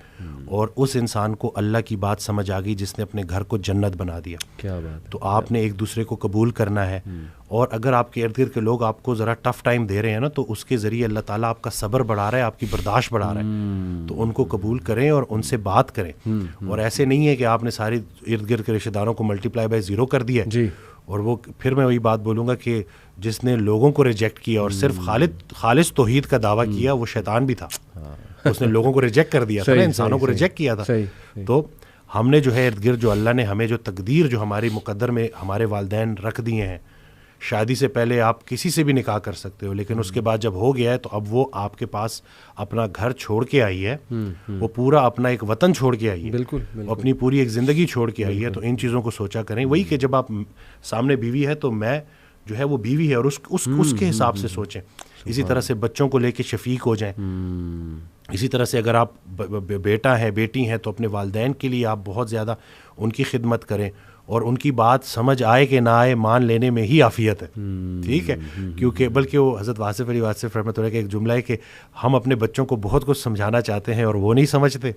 اور اس انسان کو اللہ کی بات سمجھ آ گئی جس نے اپنے گھر کو جنت بنا دیا. کیا بات. تو آپ نے ایک دوسرے کو قبول کرنا ہے, اور اگر آپ کے ارد گرد کے لوگ آپ کو ذرا ٹف ٹائم دے رہے ہیں نا, تو اس کے ذریعے اللہ تعالیٰ آپ کا صبر بڑھا رہا ہے, آپ کی برداشت بڑھا رہا ہے. تو ان کو قبول کریں اور ان سے بات کریں. اور ایسے نہیں ہے کہ آپ نے سارے ارد گرد کے رشتہ داروں کو ملٹیپلائی بائی 0 کر دیا ہے. اور وہ پھر میں وہی بات بولوں گا کہ جس نے لوگوں کو ریجیکٹ کیا اور صرف خالص توحید کا دعویٰ کیا, وہ شیطان بھی تھا. اس نے لوگوں کو ریجیکٹ کر دیا تھا, انسانوں کو ریجیکٹ کیا تھا. تو ہم نے جو ہے ارد گرد جو اللہ نے ہمیں جو تقدیر جو ہماری مقدر میں ہمارے والدین رکھ دیے ہیں, شادی سے پہلے آپ کسی سے بھی نکاح کر سکتے ہو, لیکن اس کے بعد جب ہو گیا ہے تو اب وہ آپ کے پاس اپنا گھر چھوڑ کے آئی ہے, وہ پورا اپنا ایک وطن چھوڑ کے آئی ہے, بالکل اپنی پوری ایک زندگی چھوڑ کے آئی ہے. تو ان چیزوں کو سوچا کریں. وہی کہ جب آپ سامنے بیوی ہے تو میں جو ہے وہ بیوی ہے, اور اس کے حساب سے سوچیں. اسی طرح سے بچوں کو لے کے شفیق ہو جائیں. اسی طرح سے اگر آپ بیٹا ہے بیٹی ہیں تو اپنے والدین کے لیے آپ بہت زیادہ ان کی خدمت کریں, اور ان کی بات سمجھ آئے کہ نہ آئے مان لینے میں ہی عافیت ہے. ٹھیک ہے, کیونکہ بلکہ وہ حضرت واصف علی واصف رحمۃ اللہ کا ایک جملہ ہے کہ ہم اپنے بچوں کو بہت کچھ سمجھانا چاہتے ہیں اور وہ نہیں سمجھتے,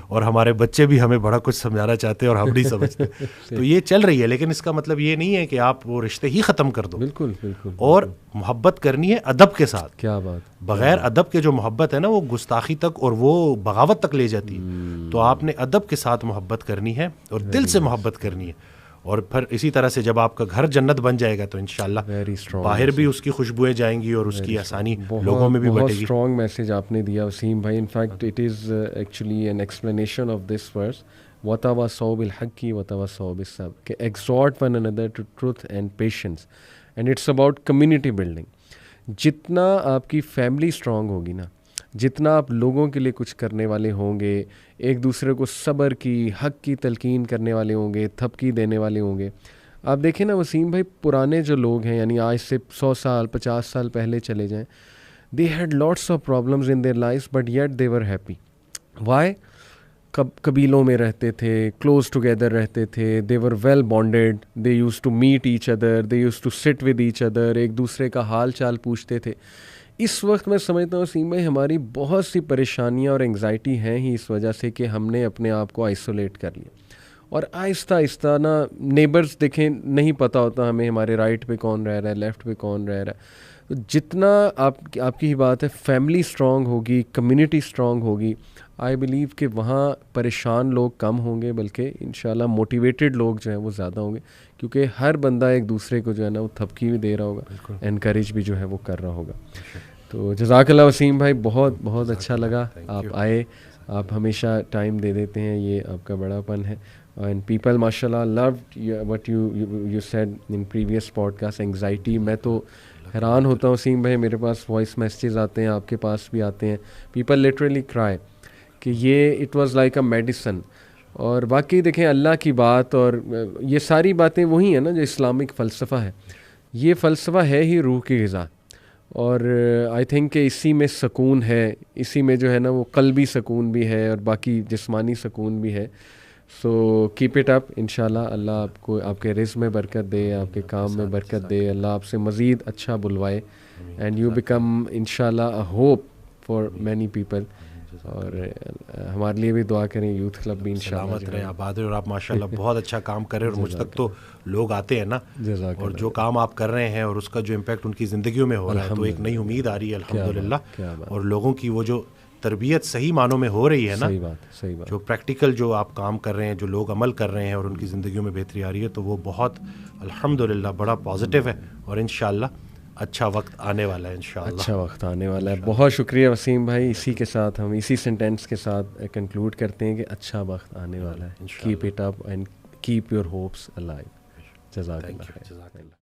اور ہمارے بچے بھی ہمیں بڑا کچھ سمجھانا چاہتے ہیں اور ہم نہیں سمجھتے. تو یہ چل رہی ہے, لیکن اس کا مطلب یہ نہیں ہے کہ آپ وہ رشتے ہی ختم کر دو. بالکل بالکل. اور محبت کرنی ہے ادب کے ساتھ. کیا بات. بغیر ادب کے جو محبت ہے نا وہ گستاخی تک اور وہ بغاوت تک لے جاتی ہے. تو آپ نے ادب کے ساتھ محبت کرنی ہے اور دل سے محبت کرنی ہے. اور پھر اسی طرح سے جب آپ کا گھر جنت بن جائے گا تو انشاءاللہ باہر بھی اس کی خوشبوئیں جائیں گی اور اس کی آسانی لوگوں میں بھی بٹے گی. بہت اسٹرانگ میسیج آپ نے دیا وسیم بھائی. In fact it is actually an explanation of this verse, وَتَوَاصَوْا بِالْحَقِّ وَتَوَاصَوْا بِالصَّبْرِ, کہ exhort one another to truth and patience, and it's about community building. جتنا آپ کی فیملی اسٹرانگ ہوگی نا, جتنا آپ لوگوں کے لیے کچھ کرنے والے ہوں گے, ایک دوسرے کو صبر کی, حق کی تلقین کرنے والے ہوں گے, تھپکی دینے والے ہوں گے. آپ دیکھیں نا وسیم بھائی, پرانے جو لوگ ہیں یعنی آج سے 100 سال 50 سال پہلے چلے جائیں, they had lots of problems in their lives but yet they were happy. Why? قبیلوں میں رہتے تھے, کلوز ٹوگیدر رہتے تھے, they were well bonded, they used to meet each other, they used to sit with each other, ایک دوسرے کا حال چال پوچھتے تھے. اس وقت میں سمجھتا ہوں وسیم بھائی ہماری بہت سی پریشانیاں اور انگزائٹی ہیں ہی اس وجہ سے کہ ہم نے اپنے آپ کو آئسولیٹ کر لیا. اور آہستہ آہستہ نا نیبرز دیکھیں, نہیں پتہ ہوتا ہمیں ہمارے رائٹ پہ کون رہ رہا ہے, لیفٹ پہ کون رہ رہا ہے. تو جتنا آپ کی ہی بات ہے, فیملی اسٹرانگ ہوگی, کمیونٹی اسٹرانگ ہوگی, آئی بلیو کہ وہاں پریشان لوگ کم ہوں گے, بلکہ انشاءاللہ موٹیویٹڈ لوگ جو ہیں وہ زیادہ ہوں گے, کیونکہ ہر بندہ ایک دوسرے کو جو ہے نا وہ تھپکی بھی دے رہا ہوگا, انکریج بھی جو ہے وہ کر رہا ہوگا. تو جزاک اللہ وسیم بھائی, بہت بہت اچھا لگا آپ آئے, آپ ہمیشہ ٹائم دے دیتے ہیں, یہ آپ کا بڑا پن ہے. اینڈ پیپل ماشاء اللہ loved what you said in previous podcast, anxiety. میں تو حیران ہوتا ہوں وسیم بھائی, میرے پاس وائس میسیجز آتے ہیں, آپ کے پاس بھی آتے ہیں, پیپل لٹرلی cry کہ یہ it was like a medicine. اور باقی دیکھیں اللہ کی بات, اور یہ ساری باتیں وہی ہیں نا جو اسلامک فلسفہ ہے. یہ فلسفہ ہے ہی روح کی غذا, اور آئی تھنک کہ اسی میں سکون ہے, اسی میں جو ہے نا وہ قلبی سکون بھی ہے اور باقی جسمانی سکون بھی ہے. سو کیپ اٹ اپ, انشاءاللہ اللہ آپ کو آپ کے رزق میں برکت دے, آپ کے کام میں برکت دے, اللہ آپ سے مزید اچھا بلوائے, اینڈ یو بیکم انشاءاللہ اے ہوپ فار مینی پیپل. اور ہمارے لیے بھی دعا کریں, یوتھ کلب بھی انشاءاللہ سلامت رہے, آباد رہے, اور آپ ماشاءاللہ بہت اچھا کام کر رہے ہیں, اور مجھ تک تو لوگ آتے ہیں نا, اور جو کام آپ کر رہے ہیں اور اس کا جو امپیکٹ ان کی زندگیوں میں ہو رہا ہے, تو ایک نئی امید آ رہی ہے الحمدللہ. اور لوگوں کی وہ جو تربیت صحیح معنوں میں ہو رہی ہے نا, صحیح بات, جو پریکٹیکل جو آپ کام کر رہے ہیں, جو لوگ عمل کر رہے ہیں اور ان کی زندگیوں میں بہتری آ رہی ہے, تو وہ بہت الحمدللہ بڑا پازیٹیو ہے. اور انشاءاللہ اچھا وقت آنے والا ہے, انشاءاللہ اچھا وقت آنے والا ہے. بہت شکریہ وسیم بھائی. اسی کے ساتھ ہم اسی سینٹینس کے ساتھ کنکلوڈ کرتے ہیں کہ اچھا وقت آنے والا ہے. Keep it up and keep your hopes alive. جزاک اللہ.